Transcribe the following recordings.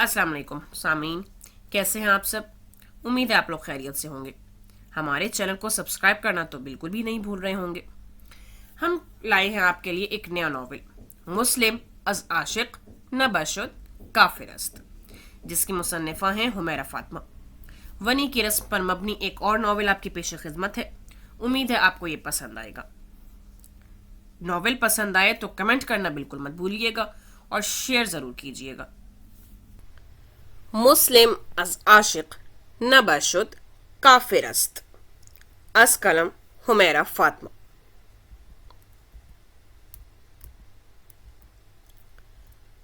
अस्सलाम वालेकुम सामीन, कैसे हैं आप सब। उम्मीद है आप लोग खैरियत से होंगे। हमारे चैनल को सब्सक्राइब करना तो बिल्कुल भी नहीं भूल रहे होंगे। हम लाए हैं आपके लिए एक नया नॉवेल, मुस्लिम अज आशिक न बशुद काफिरस्त, जिसकी मुसन्निफा हैं हुमैरा फातिमा। वनी की रस्म पर मबनी एक और नॉवेल आपकी पेश खिदमत है। उम्मीद है आपको ये पसंद आएगा। नॉवेल पसंद आए तो कमेंट करना बिल्कुल मत भूलिएगा और शेयर ज़रूर कीजिएगा। मुस्लिम अज आशिक न बशुद काफिरस्त, अस कलम हुमैरा फातिमा।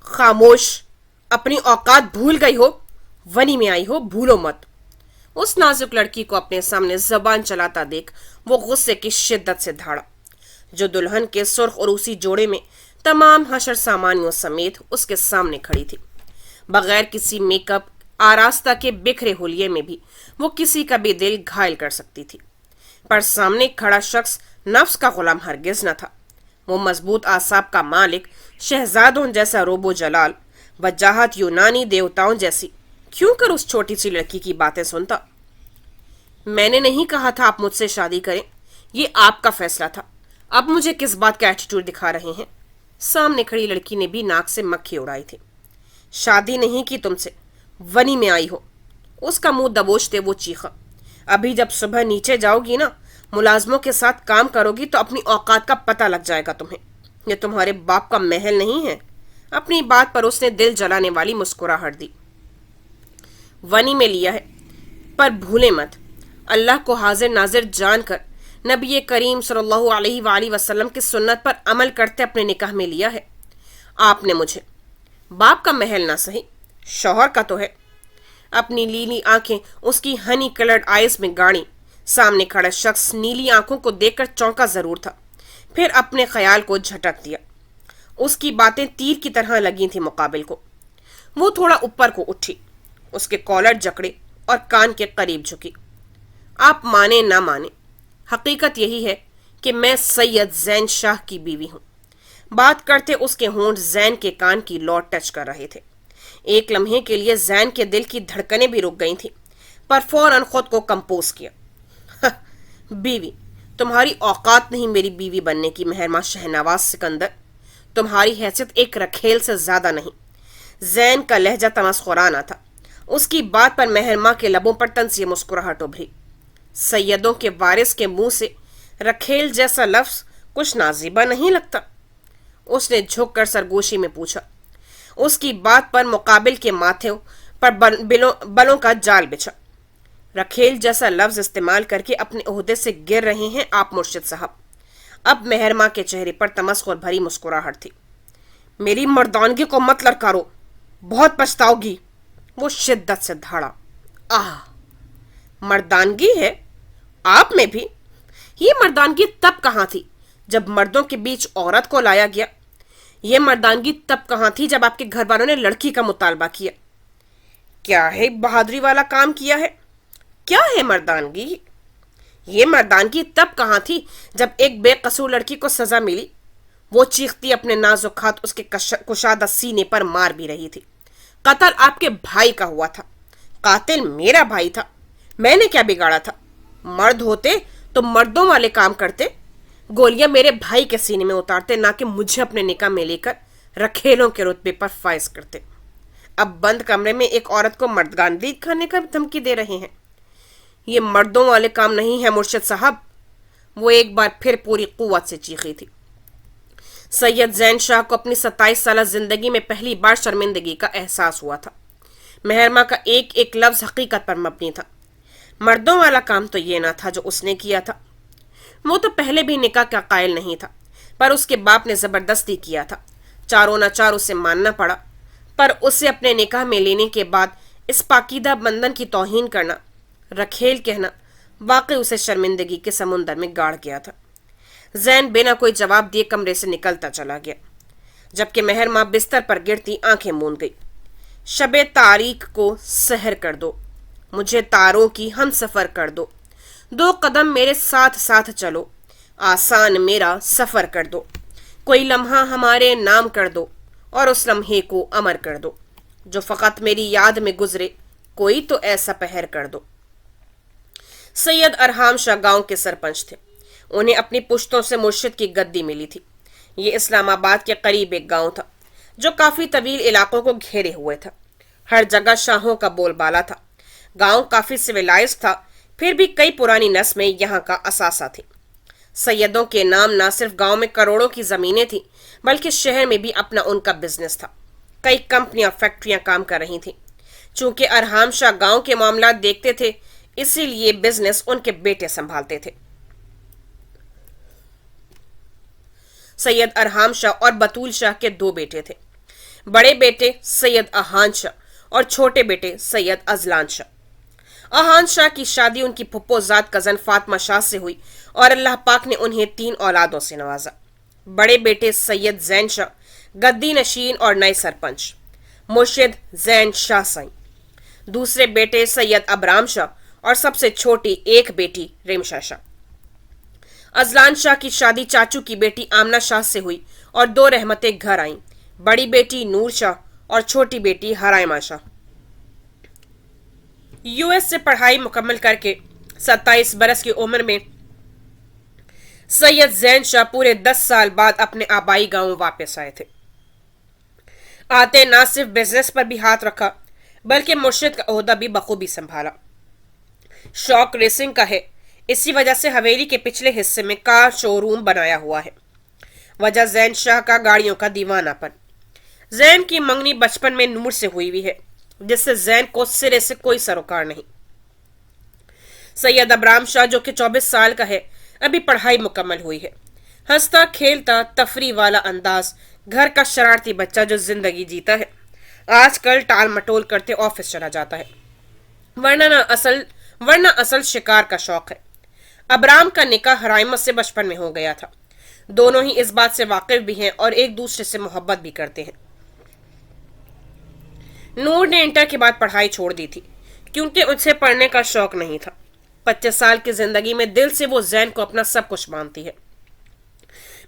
खामोश, अपनी औकात भूल गई हो, वनी में आई हो, भूलो मत। उस नाजुक लड़की को अपने सामने जबान चलाता देख वो गुस्से की शिद्दत से धाड़ा, जो दुल्हन के सुर्ख और उसी जोड़े में तमाम हशर सामानियों समेत उसके सामने खड़ी थी। बगैर किसी मेकअप आरास्ता के बिखरे होलिये में भी वो किसी का भी दिल घायल कर सकती थी, पर सामने खड़ा शख्स नफ्स का गुलाम हरगिज न था। वो मजबूत आसाब का मालिक, शहजादों जैसा रोबो जलाल, वजाहत यूनानी देवताओं जैसी, क्यों कर उस छोटी सी लड़की की बातें सुनता। मैंने नहीं कहा था आप मुझसे शादी करें, ये आपका फैसला था। अब मुझे किस बात का एटीट्यूड दिखा रहे हैं। सामने खड़ी लड़की ने भी नाक से मक्खी उड़ाई थी। शादी नहीं की तुमसे, वनी में आई हो। उसका मुंह दबोचते वो चीखा। अभी जब सुबह नीचे जाओगी ना, मुलाजमों के साथ काम करोगी तो अपनी औकात का पता लग जाएगा तुम्हें। ये तुम्हारे बाप का महल नहीं है। अपनी बात पर उसने दिल जलाने वाली मुस्कुराहट दी। वनी में लिया है, पर भूले मत, अल्लाह को हाजिर नाजिर जानकर नबी करीम सल्लल्लाहु अलैहि वसल्लम की सुन्नत पर अमल करते अपने निकाह में लिया है। आपने मुझे, बाप का महल ना सही, शौहर का तो है। अपनी लीली आंखें उसकी हनी कलर्ड आइज में गाड़ी। सामने खड़ा शख्स नीली आंखों को देखकर चौंका जरूर था, फिर अपने ख्याल को झटक दिया। उसकी बातें तीर की तरह लगी थी मुकाबिल को। वो थोड़ा ऊपर को उठी, उसके कॉलर जकड़े और कान के करीब झुकी। आप माने ना माने, हकीकत यही है कि मैं सैयद जैन शाह की बीवी हूं। बात करते उसके होंठ जैन के कान की लौ टच कर रहे थे। एक लम्हे के लिए जैन के दिल की धड़कनें भी रुक गई थी, पर फौरन खुद को कंपोज किया। बीवी, तुम्हारी औकात नहीं मेरी बीवी बनने की मेहरमा शहनवाज सिकंदर। तुम्हारी हैसियत एक रखेल से ज्यादा नहीं। जैन का लहजा तमस्खुराना था। उसकी बात पर मेहरमा के लबों पर तंसी मुस्कुराहट उभरी। सैयदों के वारिस के मुंह से रखेल जैसा लफ्ज कुछ नाजिबा नहीं लगता। उसने झुक कर सरगोशी में पूछा। उसकी बात पर मुकाबिल के माथे पर बलों का जाल बिछा। रखेल जैसा लफ्ज इस्तेमाल करके अपने ओहदे से गिर रहे हैं आप मुर्शिद साहब। अब मेहरमा के चेहरे पर तमस्खुर भरी मुस्कुराहट थी। मेरी मर्दानगी को मत ललकारो, बहुत पछताओगी। वो शिद्दत से धाड़ा। आह, मर्दानगी है आप में भी। ये मर्दानगी तब कहाँ थी जब मर्दों के बीच औरत को लाया गया। ये मर्दानगी तब कहाँ थी जब आपके घर वालों ने लड़की का मुतालबा किया। क्या है बहादुरी वाला काम किया है। क्या है मर्दानगी। ये मर्दानगी तब कहाँ थी जब एक बेकसूर लड़की को सजा मिली। वो चीखती अपने नाजुक हाथ उसके कुशादा सीने पर मार भी रही थी। कत्ल आपके भाई का हुआ था, कातिल मेरा भाई था। मैंने क्या बिगाड़ा था। मर्द होते तो मर्दों वाले काम करते, गोलियां मेरे भाई के सीने में उतारते, ना कि मुझे अपने निकाह में लेकर रखेलों के रुतबे पर फायज करते। अब बंद कमरे में एक औरत को मर्दानगी खाने का धमकी दे रहे हैं। ये मर्दों वाले काम नहीं है मुर्शिद साहब। वो एक बार फिर पूरी कुव्वत से चीखी थी। सैयद जैन शाह को अपनी 27 साल जिंदगी में पहली बार शर्मिंदगी का एहसास हुआ था। मेहरमा का एक एक लफ्ज हकीकत पर मबनी था। मर्दों वाला काम तो ये ना था जो उसने किया था। वो तो पहले भी निकाह का कायल नहीं था, पर उसके बाप ने जबरदस्ती किया था। चारों नाचार उसे मानना पड़ा, पर उसे अपने निकाह में लेने के बाद इस पाकीदा बंधन की तौहीन करना, रखेल कहना, वाकई उसे शर्मिंदगी के समुंदर में गाड़ गया था। जैन बिना कोई जवाब दिए कमरे से निकलता चला गया, जबकि मेहरमा बिस्तर पर गिरती आंखें मूंद गई। शबे तारीख को सहर कर दो, मुझे तारों की हम सफर कर दो। 2 कदम मेरे साथ साथ चलो, आसान मेरा सफर कर दो। कोई लम्हा हमारे नाम कर दो और उस लम्हे को अमर कर दो। जो फकत मेरी याद में गुजरे, कोई तो ऐसा पहर कर दो। सैयद अरहाम शाह गांव के सरपंच थे। उन्हें अपनी पुश्तों से मुर्शिद की गद्दी मिली थी। ये इस्लामाबाद के करीब एक गांव था जो काफी तवील इलाकों को घेरे हुए था। हर जगह शाहों का बोलबाला था। गांव काफी सिविलाइज था, फिर भी कई पुरानी नस्में यहाँ का असासा थी। सैयदों के नाम न सिर्फ गांव में करोड़ों की जमीनें थी, बल्कि शहर में भी अपना उनका बिजनेस था। कई कंपनियां, फैक्ट्रियां काम कर रही थीं। चूंकि अरहाम शाह गांव के मामला देखते थे, इसीलिए बिजनेस उनके बेटे संभालते थे। सैयद अरहाम शाह और बतूल शाह के दो बेटे थे। बड़े बेटे सैयद अहान शाह और छोटे बेटे सैयद अजलान शाह। अहान शाह की शादी उनकी फुप्पोजाद कजन फातिमा शाह से हुई और अल्लाह पाक ने उन्हें 3 औलादों से नवाजा। बड़े बेटे सैयद जैन शाह, गद्दी नशीन और नए सरपंच, मुर्शिद जैन शाह साईं। दूसरे बेटे सैयद अबराम शाह और सबसे छोटी एक बेटी रेमशा शाह। अजलान शाह की शादी चाचू की बेटी आमना शाह से हुई और 2 रहमतें घर आईं, बड़ी बेटी नूर शाह और छोटी बेटी हरायमा शाह। यूएस से पढ़ाई मुकम्मल करके 27 बरस की उम्र में सैयद जैन शाह पूरे 10 साल बाद अपने आबाई गांव वापस आए थे। आते ना सिर्फ बिजनेस पर भी हाथ रखा, बल्कि मुर्शिद का ओहदा भी बखूबी संभाला। शौक रेसिंग का है, इसी वजह से हवेली के पिछले हिस्से में कार शोरूम बनाया हुआ है। वजह जैन शाह का गाड़ियों का दीवानापन। जैन की मंगनी बचपन में नूर से हुई हुई है, जिससे जैन को सिरे से कोई सरोकार नहीं। सैयद अबराम शाह जो कि 24 साल का है, अभी पढ़ाई मुकम्मल हुई है। हंसता खेलता तफरी वाला अंदाज, घर का शरारती बच्चा जो जिंदगी जीता है। आजकल टाल मटोल करते ऑफिस चला जाता है, वरना असल शिकार का शौक है। अबराम का निकाह हराइमा से बचपन में हो गया था। दोनों ही इस बात से वाकिफ भी हैं और एक दूसरे से मोहब्बत भी करते हैं। नूर ने इंटर के बाद पढ़ाई छोड़ दी थी, क्योंकि उसे पढ़ने का शौक नहीं था। 25 साल की जिंदगी में दिल से वो जैन को अपना सब कुछ मानती है।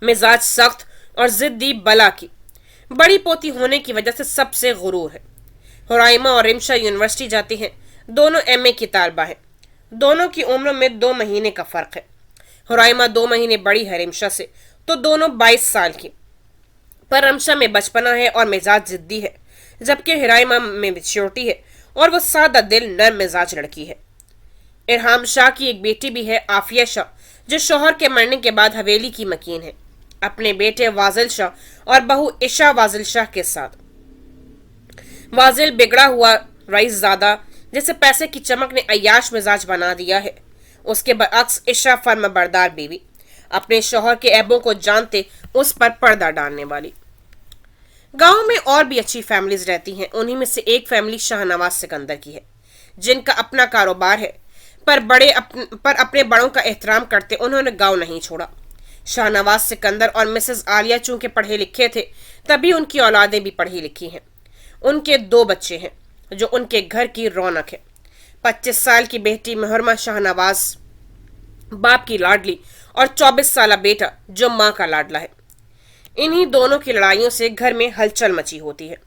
मिजाज सख्त और जिद्दी बला की। बड़ी पोती होने की वजह से सबसे गुरूर है। हुराइमा और रिमशा यूनिवर्सिटी जाती हैं। दोनों एमए की तालबा हैं। दोनों की उम्र में 2 महीने का फर्क है। हुराइमा 2 महीने बड़ी है रिमशा से, तो दोनों 22 साल की। पर रिमशा में बचपना है और मिजाज जिद्दी है, जबकि हुराइमा में मैच्योरिटी है और वो सादा दिल नर्म मिजाज लड़की है। इरहाम शाह की एक बेटी भी है, आफिया शाह, जो शोहर के मरने के बाद हवेली की मकीन है, अपने बेटे वाजिल शाह और बहू इशा वाजिल शाह के साथ। वाजिल बिगड़ा हुआ रईसजादा, जिसे पैसे की चमक ने अय्याश मिजाज बना दिया है। उसके बरअक्स इशा फर्मबरदार बीवी, अपने शोहर के ऐबों को जानते उस पर पर्दा डालने वाली। गांव में और भी अच्छी फैमिलीज रहती हैं। उन्हीं में से एक फैमिली शाहनवाज सिकंदर की है, जिनका अपना कारोबार है, पर अपने बड़ों का एहतराम करते उन्होंने गांव नहीं छोड़ा। शाहनवाज सिकंदर और मिसेस आलिया चूंकि पढ़े लिखे थे, तभी उनकी औलादें भी पढ़ी लिखी हैं। उनके 2 बच्चे हैं, जो उनके घर की रौनक है। 25 साल की बेटी महरमा शाहनवाज बाप की लाडली और 24 साल बेटा जो माँ का लाडला है। इन्हीं दोनों की लड़ाइयों से घर में हलचल मची होती है।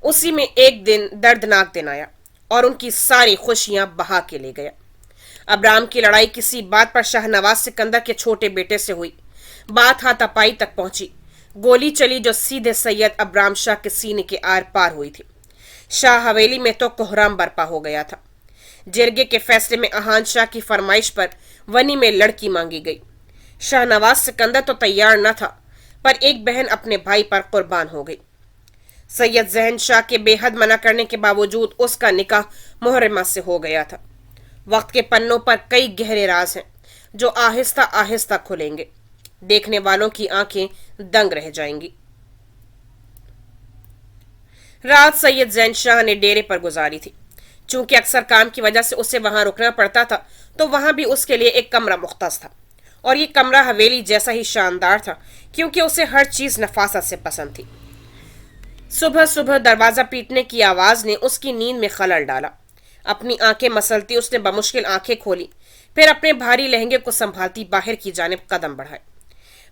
उसी में एक दिन दर्दनाक दिन आया और उनकी सारी खुशियां बहा के ले गया। अब्राम की लड़ाई किसी बात पर शाहनवाज सिकंदर के छोटे बेटे से हुई। बात हाथापाई तक पहुंची। गोली चली जो सीधे सैयद अब्राम शाह के सीने के आर पार हुई थी। शाह हवेली में तो कोहराम बरपा हो गया था। जिरगे के फैसले में अहान शाह की फरमाइश पर वनी में लड़की मांगी गई। शाहनवाज सिकंदर तो तैयार न था, पर एक बहन अपने भाई पर कुर्बान हो गई। सैयद जहन शाह के बेहद मना करने के बावजूद उसका निकाह मुहर्रमा से हो गया था। वक्त के पन्नों पर कई गहरे राज हैं, जो आहिस्ता आहिस्ता खुलेंगे। देखने वालों की आंखें दंग रह जाएंगी। रात सैयद जैन शाह ने डेरे पर गुजारी थी। चूंकि अक्सर काम की वजह से उसे वहां रुकना पड़ता था, तो वहां भी उसके लिए एक कमरा मुख्तस था। और ये कमरा हवेली जैसा ही शानदार था, क्योंकि उसे हर चीज नफासत से पसंद थी। सुबह सुबह दरवाजा पीटने की आवाज ने उसकी नींद में खलल डाला। अपनी आंखें मसलती उसने बमुश्किल आंखें खोली, फिर अपने भारी लहंगे को संभालती बाहर की जानिब कदम बढ़ाए।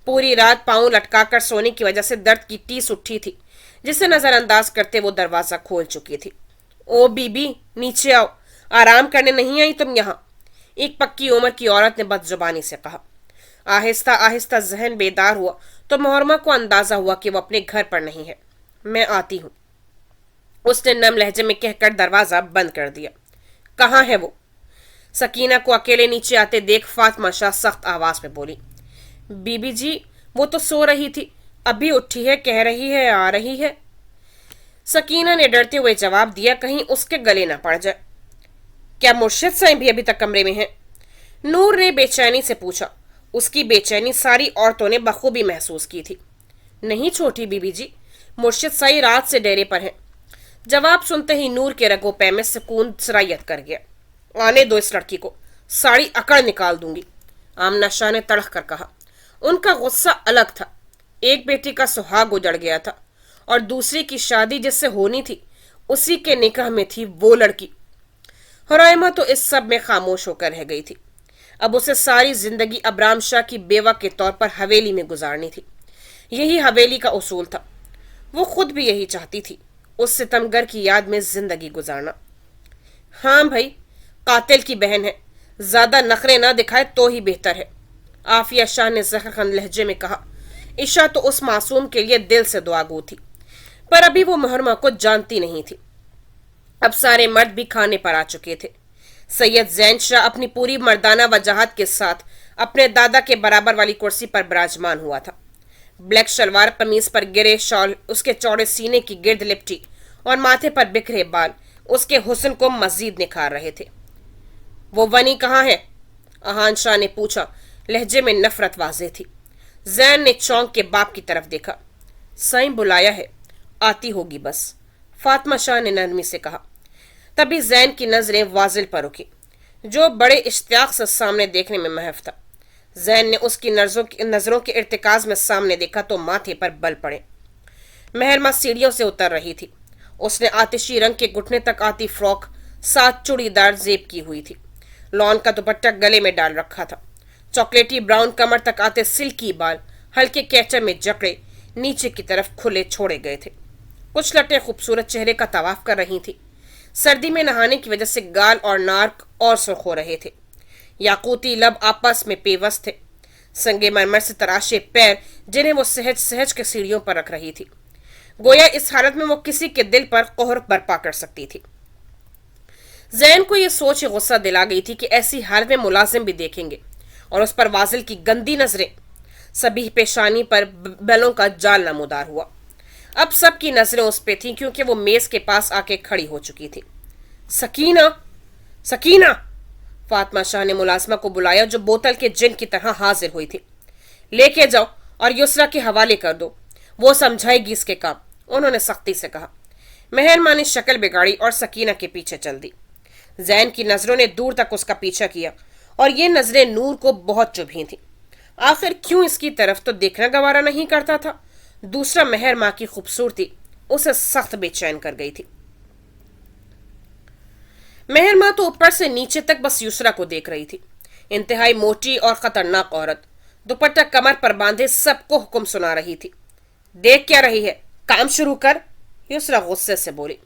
पूरी रात पांव लटकाकर सोने की वजह से दर्द की टीस उठी थी, जिसे नजरअंदाज करते वो दरवाजा खोल चुकी थी। ओ बीबी, नीचे आओ, आराम करने नहीं आई तुम यहाँ, एक पक्की उम्र की औरत ने बदजुबानी से कहा। आहिस्ता आहिस्ता जहन बेदार हुआ तो मोहर्रमा को अंदाजा हुआ कि वो अपने घर पर नहीं है। मैं आती हूँ, उसने नम लहजे में कहकर दरवाजा बंद कर दिया। कहाँ है वो? सकीना को अकेले नीचे आते देख फातिमा शाह सख्त आवाज में बोली। बीबी जी, वो तो सो रही थी, अभी उठी है, कह रही है आ रही है। सकीना ने डरते हुए जवाब दिया, कहीं उसके गले न पड़ जाए। क्या मुर्शिद साईं भी अभी तक कमरे में हैं? नूर ने बेचैनी से पूछा। उसकी बेचैनी सारी औरतों ने बखूबी महसूस की थी। नहीं छोटी बीबी जी, मुर्शिद साईं रात से डेरे पर हैं। जवाब सुनते ही नूर के रगो पै में सुकून सरायत कर गया। आने दो इस लड़की को, साड़ी अकड़ निकाल दूंगी, आमना शाह ने तड़क कर कहा। उनका गुस्सा अलग था। एक बेटी का सुहाग उजड़ गया था और दूसरी की शादी जिससे होनी थी उसी के निकाह में थी वो लड़की। हुरैमा तो इस सब में खामोश होकर रह गई थी। अब उसे सारी जिंदगी अबराम शाह की बेवा के तौर पर हवेली में गुजारनी थी। यही हवेली का उसूल था। वो खुद भी यही चाहती थी, उस सितमगर की याद में जिंदगी गुजारना। हाँ भाई, कातिल की बहन है, ज्यादा नखरे ना दिखाए तो ही बेहतर है, आफिया शाह ने जहरखंद लहजे में कहा। ईशा तो उस मासूम के लिए दिल से दुआगो थी, पर अभी वो मोहर्रमा को जानती नहीं थी। अब सारे मर्द भी खाने पर आ चुके थे। सैयद जैन शाह अपनी पूरी मर्दाना वजाहत के साथ अपने दादा के बराबर वाली कुर्सी पर विराजमान हुआ था। ब्लैक शलवार कमीज पर गिरे शॉल उसके चौड़े सीने की गिर्द लिपटी और माथे पर बिखरे बाल उसके हुस्न को मजीद निखार रहे थे। वो वनी कहाँ है? अहान शाह ने पूछा, लहजे में नफरत वाज़ेह थी। जैन ने चौंक के बाप की तरफ देखा। साईं बुलाया है, आती होगी बस, फातिमा शाह ने नरमी से कहा। तभी जैन की नजरें वाजिल पर रुकी, जो बड़े इश्तियाक से सामने देखने में महफ था। जैन ने उसकी नजरों के इर्तिकाज में सामने देखा तो माथे पर बल पड़े। मेहरमा सीढ़ियों से उतर रही थी। उसने आतिशी रंग के घुटने तक आती फ्रॉक साथ चूड़ीदार जेब की हुई थी। लॉन का दुपट्टा गले में डाल रखा था। चॉकलेटी ब्राउन कमर तक आते सिल्की बाल हल्के कैचर में जकड़े नीचे की तरफ खुले छोड़े गए थे। कुछ लटें खूबसूरत चेहरे का तवाफ कर रही थी। सर्दी में नहाने की वजह से गाल और नाक और सुर्ख हो रहे थे। याकूती लब आपस में पेवस थे। संगे मरमर से तराशे पैर जिन्हें वो सहज सहज के सीढ़ियों पर रख रही थी। गोया इस हालत में वो किसी के दिल पर कोहर बरपा कर सकती थी। जैन को यह सोच गुस्सा दिला गई थी कि ऐसी हालत में मुलाजिम भी देखेंगे और उस पर वाजिल की गंदी नजरें। सभी पेशानी पर बैलों का जाल नमूदार हुआ। अब सबकी नजरें उस पे थीं क्योंकि वो मेज के पास आके खड़ी हो चुकी थी। सकीना, सकीना, फातिमा शाह ने मुलाजमा को बुलाया जो बोतल के जिन की तरह हाजिर हुई थी। लेके जाओ और युसरा के हवाले कर दो, वो समझाएगी इसके काम, उन्होंने सख्ती से कहा। मेहरमा ने शक्ल बिगाड़ी और सकीना के पीछे चल दी। जैन की नजरों ने दूर तक उसका पीछा किया और ये नजरें नूर को बहुत चुभी थी। आखिर क्यों इसकी तरफ तो देखना गवारा नहीं करता था। दूसरा, मेहरमा की खूबसूरती उसे सख्त बेचैन कर गई थी। मेहरमा तो ऊपर से नीचे तक बस युसरा को देख रही थी। इंतहाई मोटी और खतरनाक औरत, दुपट्टा कमर पर बांधे सबको हुक्म सुना रही थी। देख क्या रही है, काम शुरू कर, युसरा गुस्से से बोली।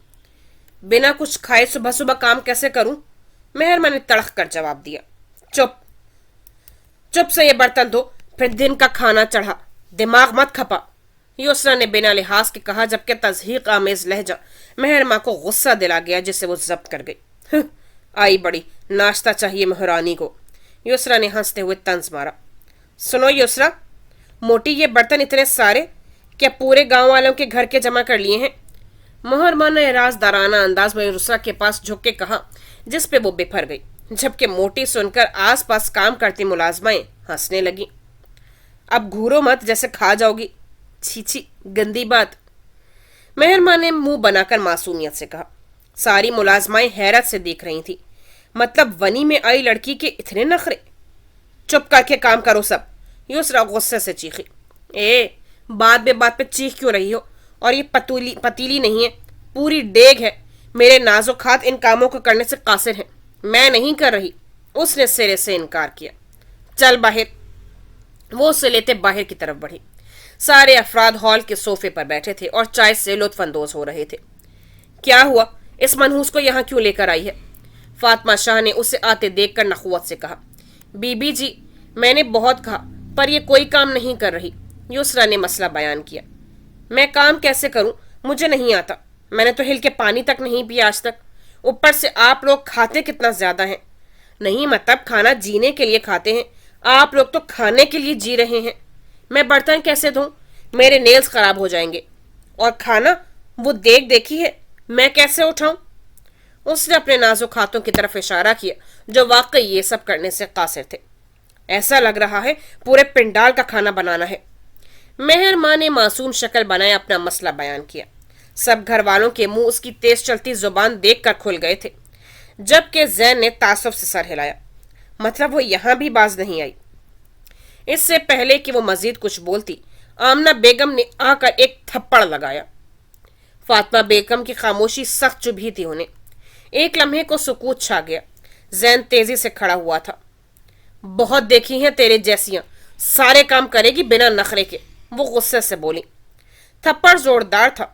बिना कुछ खाए सुबह सुबह काम कैसे करूं? मेहरमा ने तड़क कर जवाब दिया। चुप चुप से ये बर्तन धो, फिर दिन का खाना चढ़ा, दिमाग मत खपा, युसरा ने बिना लिहाज के कहा, जबकि तज़हीक आमेज लहजा मेहरमा को गुस्सा दिला गया जिसे वो जब्त कर गई। आई बड़ी, नाश्ता चाहिए महारानी को, युसरा ने हंसते हुए तंज मारा। सुनो युसरा, मोटी ये बर्तन इतने सारे क्या पूरे गांव वालों के घर के जमा कर लिए हैं? मोहरमा ने राजदाराना अंदाज में युसरा के पास झुक के कहा, जिस पे वो बिफर गई, जबकि मोटी सुनकर आस पास काम करती मुलाजमाएं हंसने लगी। अब घूरो मत जैसे खा जाओगी, छी छी, गंदी बात, मेहरमा ने मुंह बनाकर मासूमियत से कहा। सारी मुलाजमाएं हैरत से देख रही थी। मतलब वनी में आई लड़की के इतने नखरे। चुप करके काम करो सब, युसरा गुस्से से चीखी। ए, बात बे बात पे चीख क्यों रही हो? और ये पतीली नहीं है, पूरी डेग है। मेरे नाजुक हाथ इन कामों को करने से कासिर हैं। मैं नहीं कर रही, उसने सिरे से इनकार किया। चल बाहर, वो उसे लेते बाहर की तरफ बढ़ी। سارے افراد ہال کے صوفے پر بیٹھے تھے اور چائے سے لطف اندوز ہو رہے تھے. کیا ہوا؟ اس منحوس کو یہاں کیوں لے کر آئی ہے؟ فاطمہ شاہ نے اسے آتے دیکھ کر نخوت سے کہا. بی بی جی، میں نے بہت کہا پر یہ کوئی کام نہیں کر رہی. یسرا نے مسئلہ بیان کیا. میں کام کیسے کروں؟ مجھے نہیں آتا. میں نے تو ہل کے پانی تک نہیں پیا آج تک. اوپر سے آپ لوگ کھاتے کتنا زیادہ ہیں. نہیں مطلب کھانا جینے کے لیے کھاتے ہیں. آپ لوگ تو کھانے کے لیے جی رہے ہیں. میں برتن کیسے دھوں؟ میرے نیلز خراب ہو جائیں گے. اور کھانا وہ دیکھی ہے میں کیسے اٹھاؤں؟ اس نے اپنے نازک ہاتھوں کی طرف اشارہ کیا جو واقعی یہ سب کرنے سے قاصر تھے. ایسا لگ رہا ہے پورے پنڈال کا کھانا بنانا ہے. مہر ماں نے معصوم شکل بنائے اپنا مسئلہ بیان کیا. سب گھر والوں کے منہ اس کی تیز چلتی زبان دیکھ کر کھل گئے تھے، جبکہ زین نے تعصب سے سر ہلایا. مطلب وہ یہاں بھی باز نہیں آئی؟ اس سے پہلے کہ وہ مزید کچھ بولتی، آمنہ بیگم نے آ کر ایک تھپڑ لگایا. فاطمہ بیگم کی خاموشی سخت چبھی تھی انہیں. ایک لمحے کو سکوت چھا گیا. زین تیزی سے کھڑا ہوا تھا. بہت دیکھی ہیں تیرے جیسیاں، سارے کام کرے گی بنا نخرے کے، وہ غصے سے بولی. تھپڑ زوردار تھا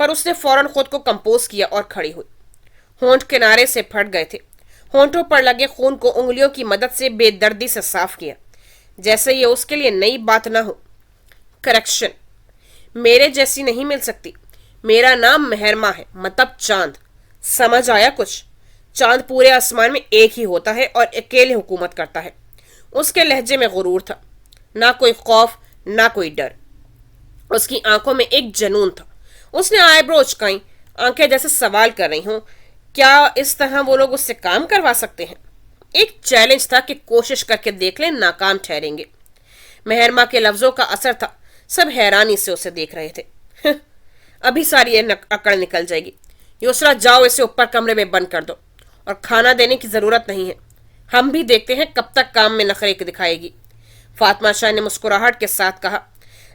پر اس نے فوراً خود کو کمپوز کیا اور کھڑی ہوئی. ہونٹ کنارے سے پھٹ گئے تھے. ہونٹوں پر لگے خون کو انگلیوں کی مدد سے بے دردی سے صاف کیا، جیسے یہ اس کے لیے نئی بات نہ ہو. کریکشن، میرے جیسی نہیں مل سکتی. میرا نام مہرما ہے، مطلب چاند. سمجھ آیا کچھ؟ چاند پورے آسمان میں ایک ہی ہوتا ہے اور اکیلے حکومت کرتا ہے. اس کے لہجے میں غرور تھا، نہ کوئی خوف نہ کوئی ڈر. اس کی آنکھوں میں ایک جنون تھا. اس نے آئی برو اچکائیں، آنکھیں جیسے سوال کر رہی ہوں کیا اس طرح وہ لوگ اس سے کام کروا سکتے ہیں؟ ایک چیلنج تھا کہ کوشش کر کے دیکھ لیں، ناکام ٹھہریں گے. مہرما کے لفظوں کا اثر تھا. سب حیرانی سے اسے دیکھ رہے تھے. ابھی ساری اکڑ نکل جائے گی. یسرا جاؤ اسے اوپر کمرے میں بند کر دو، اور کھانا دینے کی ضرورت نہیں ہے. ہم بھی دیکھتے ہیں کب تک کام میں نخرے دکھائے گی. فاطمہ شاہ نے مسکراہٹ کے ساتھ کہا،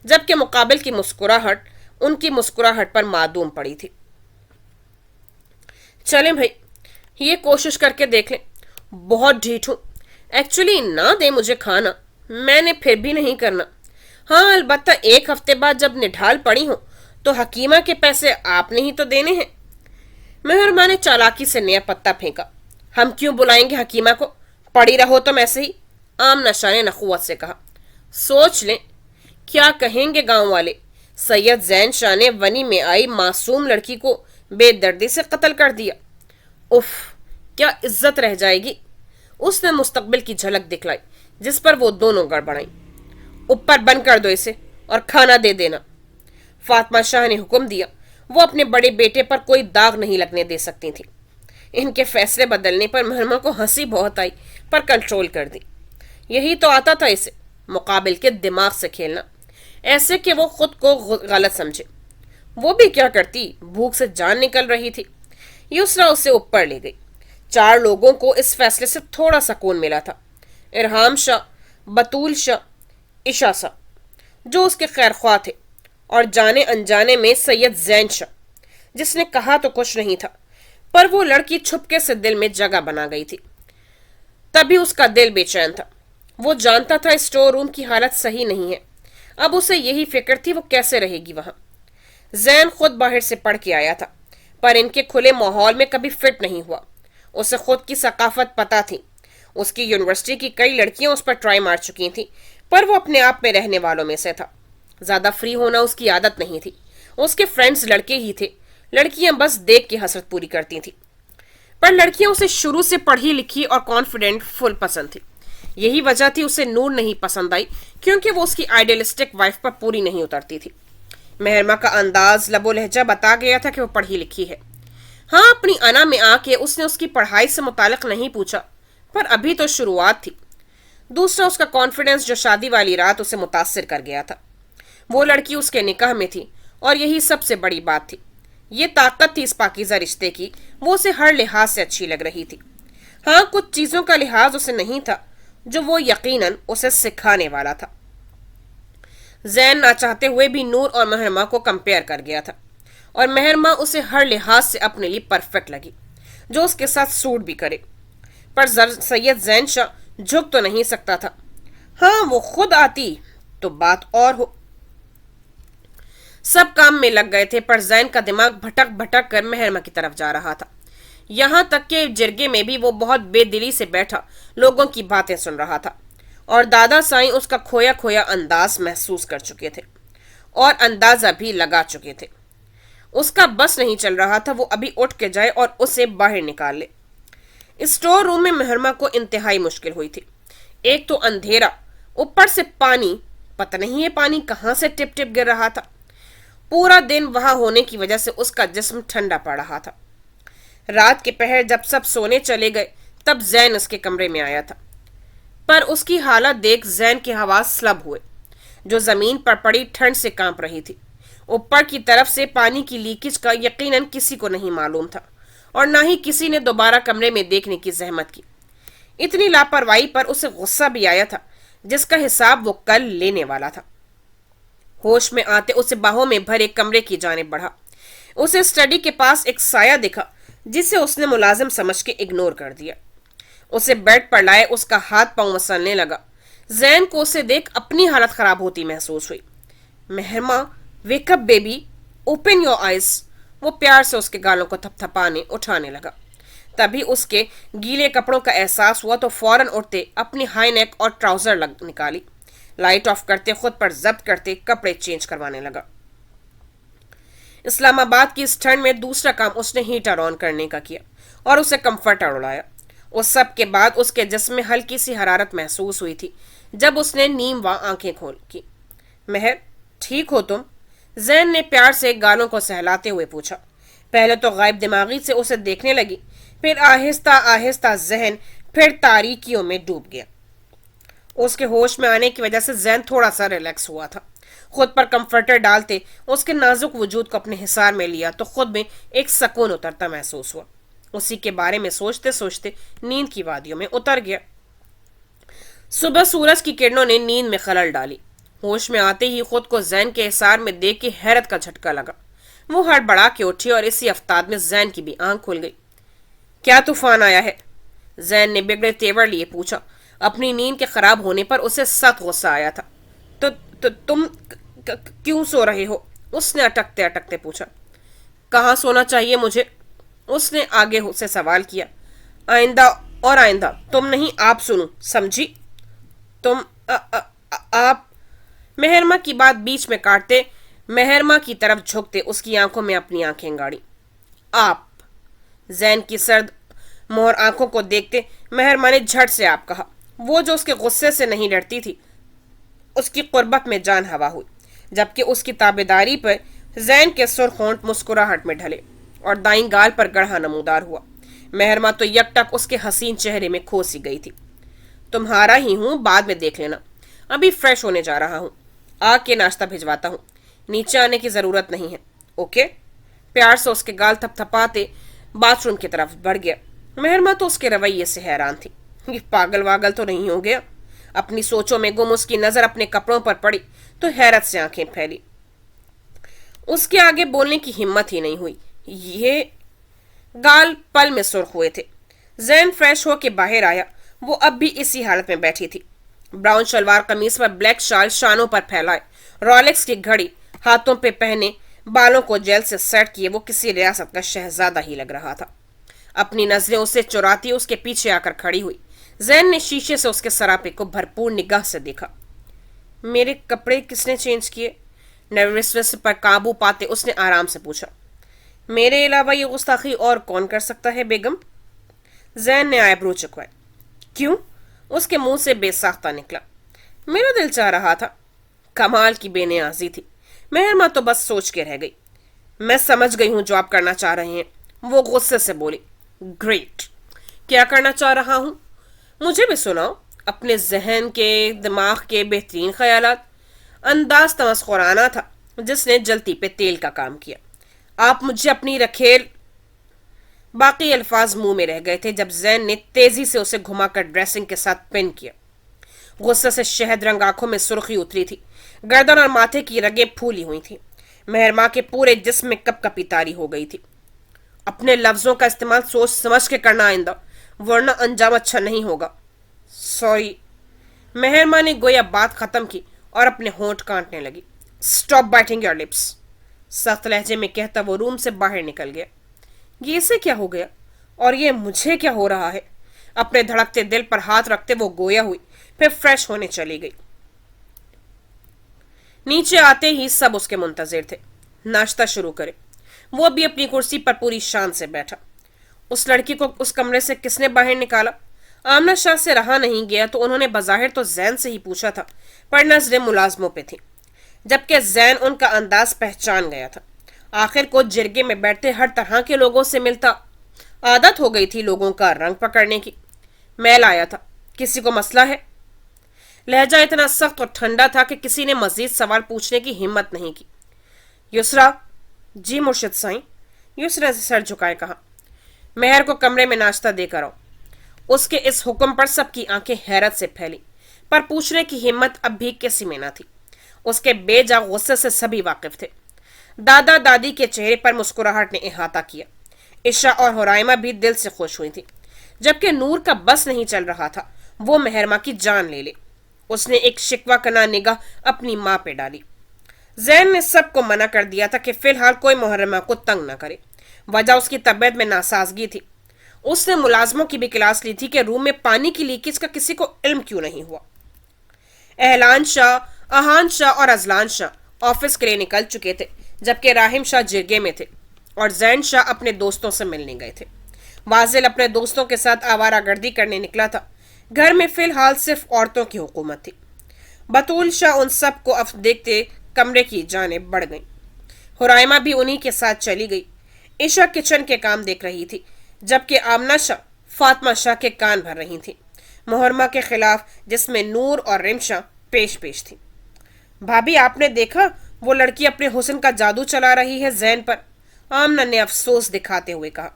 جبکہ مقابل کی مسکراہٹ ان کی مسکراہٹ پر معدوم پڑی تھی. چلیں بھائی، یہ کوشش کر کے دیکھ لیں. بہت ڈھیٹ ہوں. ایکچولی نہ دے مجھے کھانا، میں نے پھر بھی نہیں کرنا. ہاں البتہ ایک ہفتے بعد جب نڈھال پڑی ہوں تو حکیمہ کے پیسے آپ نے ہی تو دینے ہیں. مہرما نے چالاکی سے نیا پتہ پھینکا. ہم کیوں بلائیں گے حکیمہ کو؟ پڑی رہو تم ایسے ہی. آمنہ شاہ نے نخوت سے کہا. سوچ لیں کیا کہیں گے گاؤں والے. سید زین شاہ نے ونی میں آئی معصوم لڑکی کو بے دردی سے قتل کر دیا. اف، کیا عزت رہ جائے گی. اس نے مستقبل کی جھلک دکھلائی جس پر وہ دونوں گڑبڑائیں. اوپر بند کر دو اسے اور کھانا دے دینا. فاطمہ شاہ نے حکم دیا. وہ اپنے بڑے بیٹے پر کوئی داغ نہیں لگنے دے سکتی تھی. ان کے فیصلے بدلنے پر مہرما کو ہنسی بہت آئی پر کنٹرول کر دی. یہی تو آتا تھا اسے، مقابل کے دماغ سے کھیلنا، ایسے کہ وہ خود کو غلط سمجھے. وہ بھی کیا کرتی، بھوک سے جان نکل رہی تھی. یسرا اسے اوپر لے گئی. 4 لوگوں کو اس فیصلے سے تھوڑا سکون ملا تھا. ارحام شاہ، بطول شاہ، عشا شاہ جو اس کے خیر خواہ تھے، اور جانے انجانے میں سید زین شاہ جس نے کہا تو کچھ نہیں تھا پر وہ لڑکی چھپکے سے دل میں جگہ بنا گئی تھی. تبھی اس کا دل بے چین تھا. وہ جانتا تھا اسٹور روم کی حالت صحیح نہیں ہے. اب اسے یہی فکر تھی وہ کیسے رہے گی وہاں. زین خود باہر سے پڑھ کے آیا تھا پر ان کے کھلے ماحول میں کبھی فٹ نہیں ہوا. اسے خود کی ثقافت پتہ تھی. اس کی یونیورسٹی کی کئی لڑکیاں اس پر ٹرائی مار چکی تھیں پر وہ اپنے آپ میں رہنے والوں میں سے تھا. زیادہ فری ہونا اس کی عادت نہیں تھی. اس کے فرینڈز لڑکے ہی تھے. لڑکیاں بس دیکھ کے حسرت پوری کرتی تھیں. پر لڑکیاں اسے شروع سے پڑھی لکھی اور کانفیڈنٹ فل پسند تھی. یہی وجہ تھی اسے نور نہیں پسند آئی، کیونکہ وہ اس کی آئیڈیلسٹک وائف پر پوری نہیں اترتی تھی. مہرما کا انداز، لب و لہجہ بتا گیا تھا کہ وہ پڑھی لکھی ہے. ہاں اپنی انا میں آ کے اس نے اس کی پڑھائی سے متعلق نہیں پوچھا، پر ابھی تو شروعات تھی. دوسرا اس کا کانفیڈنس جو شادی والی رات اسے متاثر کر گیا تھا. وہ لڑکی اس کے نکاح میں تھی اور یہی سب سے بڑی بات تھی. یہ طاقت تھی اس پاکیزہ رشتے کی. وہ اسے ہر لحاظ سے اچھی لگ رہی تھی. ہاں کچھ چیزوں کا لحاظ اسے نہیں تھا جو وہ یقیناً اسے سکھانے والا تھا. زین نہ چاہتے ہوئے بھی نور اور مہرما کو کمپیئر کر گیا تھا، اور مہرما اسے ہر لحاظ سے اپنے لیے پرفیکٹ لگی جو اس کے ساتھ سوٹ بھی کرے. پر سید زین شاہ جھک تو نہیں سکتا تھا. ہاں وہ خود آتی تو بات اور ہو. सब काम में लग गए थे, पर जैन का दिमाग भटक भटक कर मेहरमा की तरफ जा रहा था। यहाँ तक कि जिरगे में भी वो बहुत बेदिली से बैठा लोगों की बातें सुन रहा था, और दादा साईं उसका खोया खोया अंदाज महसूस कर चुके थे और अंदाजा भी लगा चुके थे। उसका बस नहीं चल रहा था वो अभी उठ के जाए और उसे बाहर निकाल ले। स्टोर रूम में मेहरमा को इंतहाई मुश्किल हुई थी। एक तो अंधेरा, ऊपर से पानी, पता नहीं ये पानी कहाँ से टिप टिप गिर रहा था। पूरा दिन वहां होने की वजह से उसका जिस्म ठंडा पड़ रहा था। रात के पहर जब सब सोने चले गए तब जैन उसके कमरे में आया था, पर उसकी हालत देख जैन के हवास स्लब हुए। जो जमीन पर पड़ी ठंड से कांप रही थी। ऊपर की तरफ से पानी की लीकेज का यकीनन किसी को नहीं मालूम था, और ना ही किसी ने दोबारा कमरे में देखने की जहमत की। इतनी लापरवाही पर उसे गुस्सा भी आया था, जिसका हिसाब वो कल लेने वाला था। होश में आते उसे बाहों में भरे कमरे की जानिब बढ़ा। उसे स्टडी के पास एक साया दिखा, जिसे उसने मुलाजिम समझ के इग्नोर कर दिया। उसे बेड पर लाए उसका हाथ पांव मसलने लगा। जैन को उसे देख अपनी हालत खराब होती महसूस हुई। Mehrama, wake up baby, open your eyes. वो प्यार से उसके गालों को थपथपाने उठाने लगा। तभी उसके गीले कपड़ों का एहसास हुआ तो फौरन उठते अपनी हाई नेक और ट्राउजर निकाली। लाइट ऑफ करते, खुद पर जब्त करते, कपड़े चेंज करवाने लगा। इस्लामाबाद की इस ठंड में दूसरा काम उसने हीटर ऑन करने का किया और उसे कंफर्टर उड़ाया। उस सब के बाद उसके जिस्म में हल्की सी हरारत महसूस हुई थी जब उसने नीम व आंखें खोल की। महर, ठीक हो तुम? जैन ने प्यार से गालों को सहलाते हुए पूछा। पहले तो गायब दिमागी से उसे देखने लगी, फिर आहिस्ता आहिस्ता जहन फिर तारीकियों में डूब गया। उसके होश में आने की वजह से जैन थोड़ा सा रिलैक्स हुआ था। खुद पर कंफर्टर डालते उसके नाजुक वजूद को अपने हिसार में लिया तो खुद में एक सुकून उतरता महसूस हुआ। उसी के बारे में सोचते सोचते नींद की वादियों में उतर गया। सुबह सूरज की किरणों ने नींद में खलल डाली। होश में आते ही खुद को जैन के हिसार में देख के हैरत का झटका लगा। वो हड़बड़ा के उठी और इसी अफ्ताब में जैन की भी आंख खुल गई। क्या तूफान आया है? जैन ने बिगड़े तेवर लिए पूछा। अपनी नींद के खराब होने पर उसे सख्त गुस्सा आया था। तो तुम क्यों सो रहे हो? उसने अटकते अटकते पूछा। कहाँ सोना चाहिए मुझे? उसने आगे से सवाल किया। आइंदा और आइंदा तुम नहीं आप सुनो, समझी? तुम आप। मेहरमा की बात बीच में काटते मेहरमा की तरफ झुकते उसकी आंखों में अपनी आंखें गाड़ी। आप। जैन की सर्द मोहर आंखों को देखते मेहरमा ने झट से आप कहा। वो जो उसके गुस्से से नहीं डरती थी, उसकी कुर्बत में जान हवा हुई, जबकि उसकी ताबेदारी पर जैन के सुर्ख होंठ मुस्कुराहट में ढले और दाईं गाल पर गढ़ा नमूदार हुआ। मेहरमा तो यकटक उसके हसीन चेहरे में खो सी गई थी। तुम्हारा ही हूं, बाद में देख लेना, अभी फ्रेश होने जा रहा हूं, आके नाश्ता भिजवाता हूं, नीचे आने की जरूरत नहीं है, ओके? प्यार से उसके गाल थपथपाते बाथरूम की तरफ बढ़ गया। मेहरमा तो उसके रवैये से हैरान थी। ये पागल वागल तो नहीं हो गया? अपनी सोचों में गुम उसकी नजर अपने कपड़ों पर पड़ी तो हैरत से आंखें फैली। उसके आगे बोलने की हिम्मत ही नहीं हुई। ये गाल पल में सुर्ख हुए थे। जैन फ्रेश होके बाहर आया। वो अब भी इसी हालत में बैठी थी। ब्राउन शलवार कमीज पर ब्लैक शाल शानों पर फैलाए, रॉलेक्स की घड़ी हाथों पे पहने, बालों को जेल से सेट किए वो किसी रियासत का शहजादा ही लग रहा था। अपनी नजरें उसे चुराती उसके पीछे आकर खड़ी हुई। जैन ने शीशे से उसके सरापे को भरपूर निगाह से देखा। मेरे कपड़े किसने चेंज किए? नर्वसनेस पर काबू पाते उसने आराम से पूछा। मेरे अलावा ये गुस्ताखी और कौन कर सकता है बेगम? जैन ने आईब्रो चुकवाए। क्यों? उसके मुंह से बेसाख्ता निकला। मेरा दिल चाह रहा था। कमाल की बेनियाजी थी। मेहरमा तो बस सोच के रह गई। मैं समझ गई हूं जो आप करना चाह रहे हैं, वो गुस्से से बोली। ग्रेट। क्या करना चाह रहा हूं? मुझे भी सुनाओ अपने जहन के दिमाग के बेहतरीन ख्यालात। अंदाज तमस्खुराना था जिसने जलती पे तेल का काम किया। आप मुझे अपनी रखेल। बाकी अल्फाज मुंह में रह गए थे जब जैन ने तेजी से उसे घुमाकर ड्रेसिंग के साथ पिन किया। गुस्से से शहद रंग आंखों में सुर्खी उतरी थी। गर्दन और माथे की रगें फूली हुई थी। मेहरमा के पूरे जिस्म में कपकपी तारी हो गई थी। अपने लफ्जों का इस्तेमाल सोच समझ के करना आइंदा, वरना अंजाम अच्छा नहीं होगा। सॉरी। मेहरमा ने गोया बात खत्म की और अपने होंठ काटने लगी। Stop biting your lips. सख्त लहजे में कहता वो रूम से बाहर निकल गया। ये इसे क्या हो गया और ये मुझे क्या हो रहा है? अपने धड़कते दिल पर हाथ रखते वो गोया हुई, फिर फ्रेश होने चली गई। नीचे आते ही सब उसके मुंतजिर थे, नाश्ता शुरू करे। वो भी अपनी कुर्सी पर पूरी शान से बैठा। उस लड़की को उस कमरे से किसने बाहर निकाला? आमना शाह से रहा नहीं गया तो उन्होंने बज़ाहिर तो जैन से ही पूछा था, पर नजरें मुलाजमों पे थी, जबकि जैन उनका अंदाज पहचान गया था। आखिर को जिरगे में बैठते हर तरह के लोगों से मिलता, आदत हो गई थी लोगों का रंग पकड़ने की। मैल आया था, किसी को मसला है? लहजा इतना सख्त और ठंडा था कि किसी ने मजीद सवाल पूछने की हिम्मत नहीं की। युसरा। जी मुर्शिद साईं। युसरा ने सर झुकाए कहा। मेहर को कमरे में नाश्ता देकर आओ। उसके इस हुक्म पर सबकी आंखें हैरत से फैली, पर पूछने की हिम्मत अब भी किसी में न थी। उसके बेजा गुस्से से सभी वाकिफ थे। दादा दादी के चेहरे पर मुस्कुराहट ने इहाता किया। इशा और हुराइमा भी दिल से खुश हुई थी, जबकि नूर का बस नहीं चल रहा था वो मेहरमा की जान ले ले। उसने एक शिकवा कना निगाह अपनी माँ पे डाली। जैन ने सबको मना कर दिया था कि फिलहाल कोई मुहर्रमा को तंग न करे, वजह उसकी तबीयत में नासाजगी थी। उसने मुलाजमों की भी क्लास ली थी कि रूम में पानी की लीकेज का किसी को इल्म क्यों नहीं हुआ। एहलान शाह, अहान शाह और अजलान शाह ऑफिस के लिए निकल चुके थे, जबकि राहिम शाह जिरगे में थे और जैन शाह अपने दोस्तों से मिलने गए थे। वाजिल अपने दोस्तों के साथ आवारागर्दी करने निकला था। घर में फिलहाल सिर्फ औरतों की हुकूमत थी। बतूल शाह उन सब को अब देखते कमरे की जानिब बढ़ गई। हुराइमा भी उन्हीं के साथ चली गई। ईशा किचन के काम देख रही थी, जबकि आमना शाह फातिमा शाह के कान भर रही थी, मुहर्रमा के खिलाफ, जिसमें नूर और रिमशा पेश पेश थी। भाभी आपने देखा वो लड़की अपने हुस्न का जादू चला रही है जैन पर? आमना ने अफसोस दिखाते हुए कहा।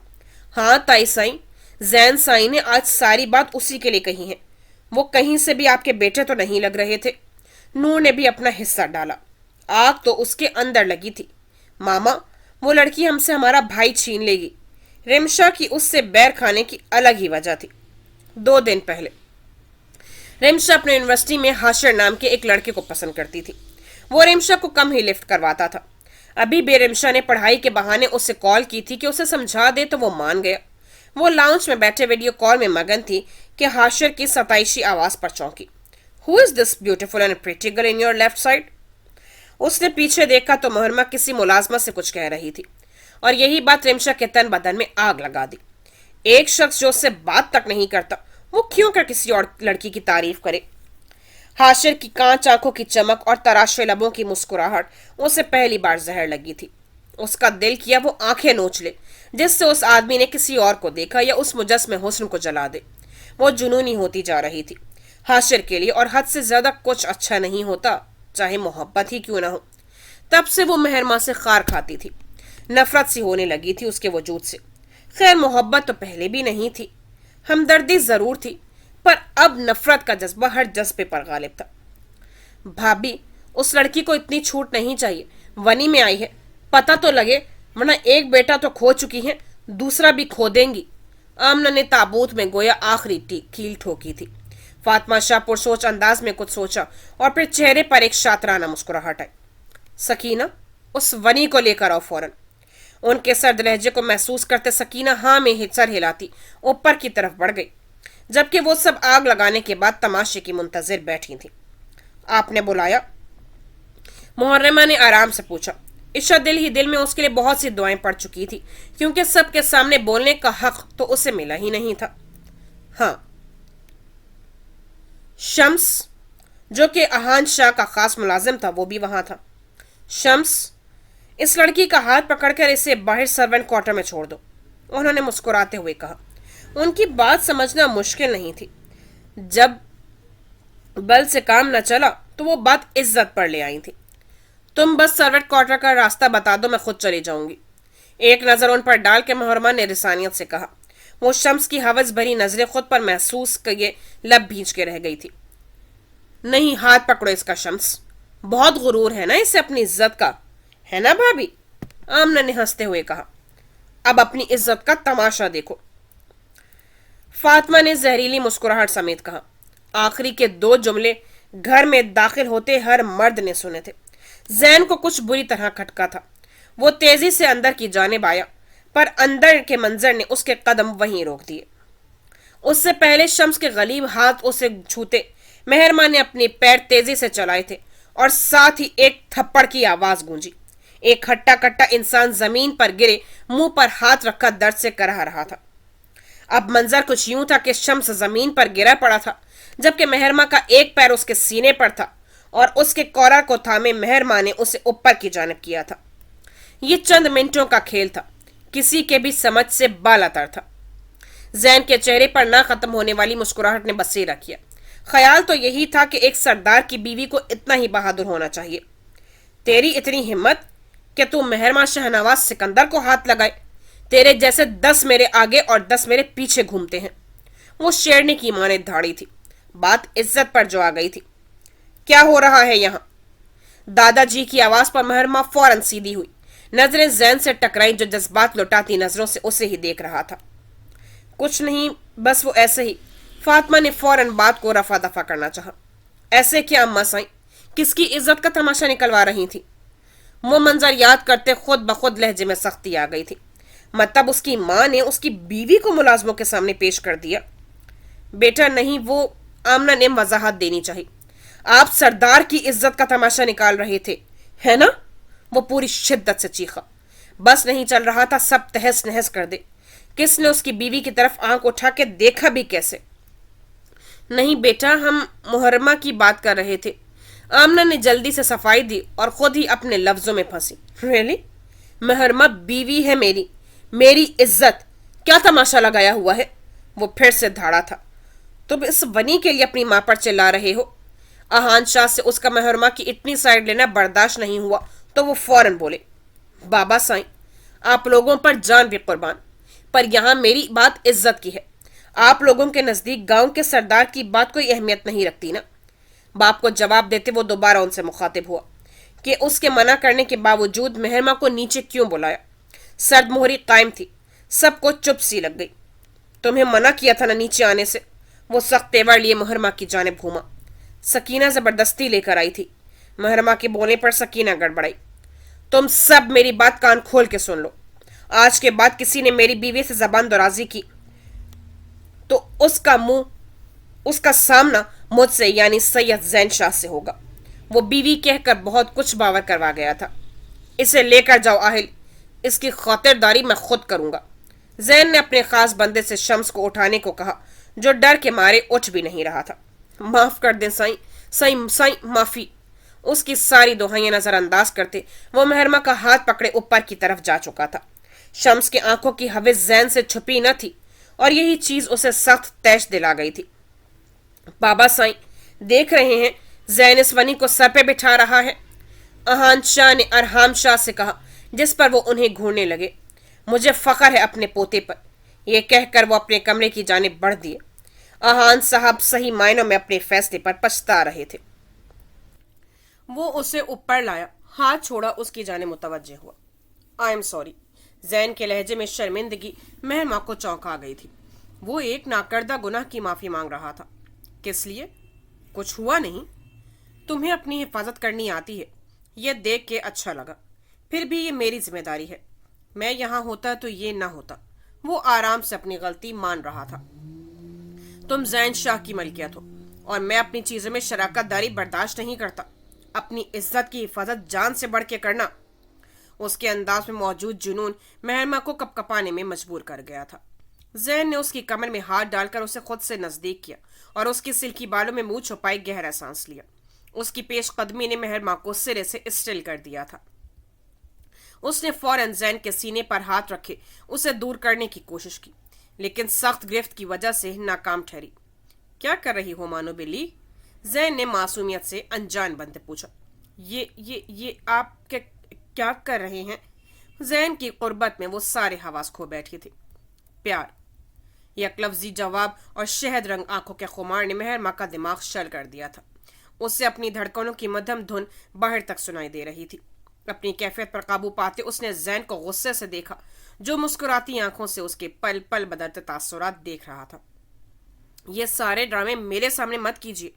हाँ ताई साईं, जैन साईं ने आज सारी बात उसी के लिए कही है। वो कहीं से भी आपके बेटे तो नहीं लग रहे थे। नूर ने भी अपना हिस्सा डाला। आग तो उसके अंदर लगी थी। मामा, वो लड़की हमसे हमारा भाई छीन लेगी। रिमशा की उससे बैर खाने की अलग ही वजह थी। 2 दिन पहले रिमशा अपने यूनिवर्सिटी में हाशिर नाम के एक लड़के को पसंद करती थी। वो रिमशा को कम ही लिफ्ट करवाता था। अभी भी रिमशा ने पढ़ाई के बहाने उसे कॉल की थी कि उसे समझा दे, तो वो मान गया। वो लाउंज में बैठे वीडियो कॉल में मगन थी कि हाशिर की सताइशी आवाज पर चौंकी। Who is this beautiful and pretty girl in your left side? उसने पीछे देखा तो मुहर्रमा किसी मुलाजमा से कुछ कह रही थी, और यही बात रिमशा के तन बदन में आग लगा दी। एक शख्स जो उससे बात तक नहीं करता, वो क्यों कर किसी और लड़की की तारीफ करे? हाशिर की कांच आंखों की चमक और तराशे लबों की मुस्कुराहट उसे पहली बार जहर लगी थी। उसका दिल किया वो आंखें नोच ले, जिससे उस आदमी ने किसी और को देखा या उस मुजस्मे हुस्न को जला दे। वो जुनूनी होती जा रही थी हाशिर के लिए, और हद से ज्यादा कुछ अच्छा नहीं होता, चाहे मोहब्बत ही क्यों ना हो। तब से वो मेहरमा से खार खाती थी। नफरत सी होने लगी थी उसके वजूद से। खैर, मोहब्बत तो पहले भी नहीं थी, हमदर्दी जरूर थी, पर अब नफरत का जज्बा हर जज्बे पर गालिब था। भाभी, उस लड़की को इतनी छूट नहीं चाहिए। वनी में आई है, पता तो लगे, वरना एक बेटा तो खो चुकी है, दूसरा भी खो देंगी। आमना ने ताबूत में गोया आखिरी कील ठोकी थी। फातिमा शाह पुरसोच अंदाज में कुछ सोचा और फिर चेहरे पर एक शातराना मुस्कुराहट आई। सकीना, उस वनी को लेकर आओ फौरन। उनके सर्द लहजे को महसूस करते सकीना हाँ में सर हिलाती ऊपर की तरफ बढ़ गई, जबकि वो सब आग लगाने के बाद तमाशे की मुंतजिर बैठी थी। आपने बुलाया? मुहर्रमा ने आराम से पूछा। ईशा दिल ही दिल में उसके लिए बहुत सी दुआएं पड़ चुकी थी, क्योंकि सबके सामने बोलने का हक तो उसे मिला ही नहीं था। हाँ। शम्स, जो कि अहान शाह का खास मुलाजिम था, वो भी वहां था। शम्स, इस लड़की का हाथ पकड़कर इसे बाहर सर्वेंट क्वार्टर में छोड़ दो, उन्होंने मुस्कुराते हुए कहा। उनकी बात समझना मुश्किल नहीं थी। जब बल से काम न चला तो वो बात इज्जत पर ले आई थी। तुम बस सर्वेंट क्वार्टर का रास्ता बता दो, मैं खुद चली जाऊंगी। एक नजर उन पर डाल के मुहर्रमा ने रिसानियत से कहा। वो शम्स की हवस भरी नजरें खुद पर महसूस किए लब भींच के रह गई थी। नहीं, हाथ पकड़ो इसका शम्स, बहुत गुरूर है ना इसे अपनी इज्जत का, है ना भाभी? आमना ने हंसते हुए कहा। अब अपनी इज्जत का तमाशा देखो। फातिमा ने जहरीली मुस्कुराहट समेत कहा। आखिरी के 2 जुमले घर में दाखिल होते हर मर्द ने सुने थे। जैन को कुछ बुरी तरह खटका था। وہ تیزی سے اندر کی جانب آیا، پر اندر کے منظر نے اس کے قدم وہیں روک دیے۔ اس سے پہلے شمس کے غلیظ ہاتھ اسے چھوتے مہرماں نے اپنے پیر تیزی سے چلائے تھے، اور ساتھ ہی ایک تھپڑ کی آواز گونجی۔ ایک ہٹا کٹا انسان زمین پر گرے منہ پر ہاتھ رکھا درد سے کرہ رہا تھا۔ اب منظر کچھ یوں تھا کہ شمس زمین پر گرا پڑا تھا، جبکہ مہرماں کا ایک پیر اس کے سینے پر تھا، اور اس کے کولر کو تھامے مہرماں نے اسے اوپر کی جانب کیا تھا۔ یہ چند منٹوں کا کھیل تھا، کسی کے بھی سمجھ سے بالاتر تھا۔ زین کے چہرے پر نہ ختم ہونے والی مسکراہٹ نے بسیرا کیا۔ خیال تو یہی تھا کہ ایک سردار کی بیوی کو اتنا ہی بہادر ہونا چاہیے۔ تیری اتنی ہمت کہ تو مہرماں شہنواز سکندر کو ہاتھ لگائے؟ تیرے جیسے 10 میرے آگے اور 10 میرے پیچھے گھومتے ہیں۔ وہ شیرنی کی ماں نے دھاڑی تھی۔ بات عزت پر جو آ گئی تھی۔ کیا ہو رہا ہے یہاں؟ دادا جی کی آواز پر مہرماں فوراً سیدھی ہوئی، نظریں زین سے ٹکرائی جو جذبات لٹاتی نظروں سے اسے ہی دیکھ رہا تھا۔ کچھ نہیں، بس وہ ایسے ہی۔ فاطمہ نے فوراً بات کو رفع دفع کرنا چاہا۔ ایسے کیا اماں سائیں؟ کس کی عزت کا تماشا نکلوا رہی تھی؟ وہ منظر یاد کرتے خود بخود لہجے میں سختی آ گئی تھی۔ مطلب اس کی ماں نے اس کی بیوی کو ملازموں کے سامنے پیش کر دیا؟ بیٹا نہیں، وہ آمنہ نے وضاحت دینی چاہی۔ آپ سردار کی عزت کا تماشا نکال رہے تھے، ہے نا؟ وہ پوری شدت سے چیخا۔ بس نہیں چل رہا تھا، سب تہس نہس کر دے۔ کس نے اس کی بیوی کی طرف آنکھ اٹھا کے دیکھا بھی کیسے؟ نہیں بیٹا، ہم محرمہ کی بات کر رہے تھے۔ آمنہ نے جلدی سے صفائی دی اور خود ہی اپنے لفظوں میں پھنسی۔ ریلی؟ محرمہ بیوی ہے میری، میری عزت کیا تماشا لگایا ہوا ہے؟ وہ پھر سے دھاڑا تھا۔ تم اس ونی کے لیے اپنی ماں پر چلا رہے ہو؟ آہان شاہ سے اس کا محرمہ کی اتنی سائڈ لینا برداشت نہیں ہوا تو وہ فوراً بولے، بابا سائیں، آپ لوگوں پر جان بھی قربان، پر یہاں میری بات عزت کی ہے۔ آپ لوگوں کے نزدیک گاؤں کے سردار کی بات کوئی اہمیت نہیں رکھتی نا؟ باپ کو جواب دیتے وہ دوبارہ ان سے مخاطب ہوا کہ اس کے منع کرنے کے باوجود مہرمہ کو نیچے کیوں بلایا؟ سرد مہری قائم تھی، سب کو چپ سی لگ گئی۔ تمہیں منع کیا تھا نا نیچے آنے سے؟ وہ سخت تیور لیے محرمہ کی جانب گھوما۔ سکینہ زبردستی لے کر آئی تھی۔ محرمہ کے بولنے پر سکینہ گڑبڑائی۔ تم سب میری بات کان کھول کے سن لو۔ آج کے بعد کسی نے میری بیوی سے زبان درازی کی تو اس کا سامنا مجھ سے یعنی سید زین شاہ سے ہوگا۔ وہ بیوی کہہ کر بہت کچھ باور کروا گیا تھا۔ اسے لے کر جاؤ آہل، اس کی خاطرداری میں خود کروں گا۔ زین نے اپنے خاص بندے سے شمس کو اٹھانے کو کہا، جو ڈر کے مارے اٹھ بھی نہیں رہا تھا۔ معاف کر دیں سائیں، سائیں معافی۔ اس کی ساری دہائیاں نظر انداز کرتے وہ محرمہ کا ہاتھ پکڑے اوپر کی طرف جا چکا تھا۔ شمس کی آنکھوں کی ہوس زین سے چھپی نہ تھی، اور یہی چیز اسے سخت تیش دلا گئی تھی۔ بابا سائیں، دیکھ رہے ہیں زین اس ونی کو سر پہ بٹھا رہا ہے؟ اہان شاہ نے ارحام شاہ سے کہا، جس پر وہ انہیں گھورنے لگے۔ مجھے فخر ہے اپنے پوتے پر۔ یہ کہہ کر وہ اپنے کمرے کی جانب بڑھ دیے۔ اہان صاحب صحیح معنوں میں اپنے فیصلے پر پچھتا رہے تھے۔ وہ اسے اوپر لایا، ہاتھ چھوڑا، اس کی جانب متوجہ ہوا۔ I am sorry. زین کے لہجے میں شرمندگی مہرماں کو چونکا گئی تھی۔ وہ ایک ناکردہ گناہ کی معافی مانگ رہا تھا۔ کس لیے؟ کچھ ہوا نہیں؟ تمہیں اپنی حفاظت کرنی آتی ہے، یہ دیکھ کے اچھا لگا۔ پھر بھی یہ میری ذمہ داری ہے۔ میں یہاں ہوتا تو یہ نہ ہوتا۔ وہ آرام سے اپنی غلطی مان رہا تھا۔ تم زین شاہ کی ملکیت ہو، اور میں اپنی چیزوں میں شراکت داری برداشت نہیں کرتا۔ اپنی عزت کی حفاظت جان سے بڑھ کے کرنا۔ اس کے انداز میں موجود جنون مہرمہ کو کپ کپانے میں مجبور کر گیا تھا۔ زین نے اس کی کمر میں ہاتھ ڈال کر اسے خود سے نزدیک کیا اور اس کی سلکی بالوں میں منہ چھپائی گہرا سانس لیا۔ اس کی پیش قدمی نے مہرمہ کو سرے سے اسٹل کر دیا تھا۔ اس نے فوراً زین کے سینے پر ہاتھ رکھے اسے دور کرنے کی کوشش کی، لیکن سخت گرفت کی وجہ سے ناکام ٹھہری۔ کیا کر رہی ہو مانو بلی؟ زین نے معصومیت سے انجان بنتے پوچھا۔ یہ آپ کیا کر رہے ہیں؟ زین کی قربت میں وہ سارے حواس کھو بیٹھی تھی۔ پیار۔ یک لفظی جواب اور شہد رنگ آنکھوں کے خمار نے مہرمہ کا دماغ شل کر دیا تھا۔ اسے اپنی دھڑکنوں کی مدھم دھن باہر تک سنائی دے رہی تھی۔ اپنی کیفیت پر قابو پاتے اس نے زین کو غصے سے دیکھا، جو مسکراتی آنکھوں سے اس کے پل پل بدلتے تاثرات دیکھ رہا تھا۔ یہ سارے ڈرامے میرے سامنے مت کیجیے،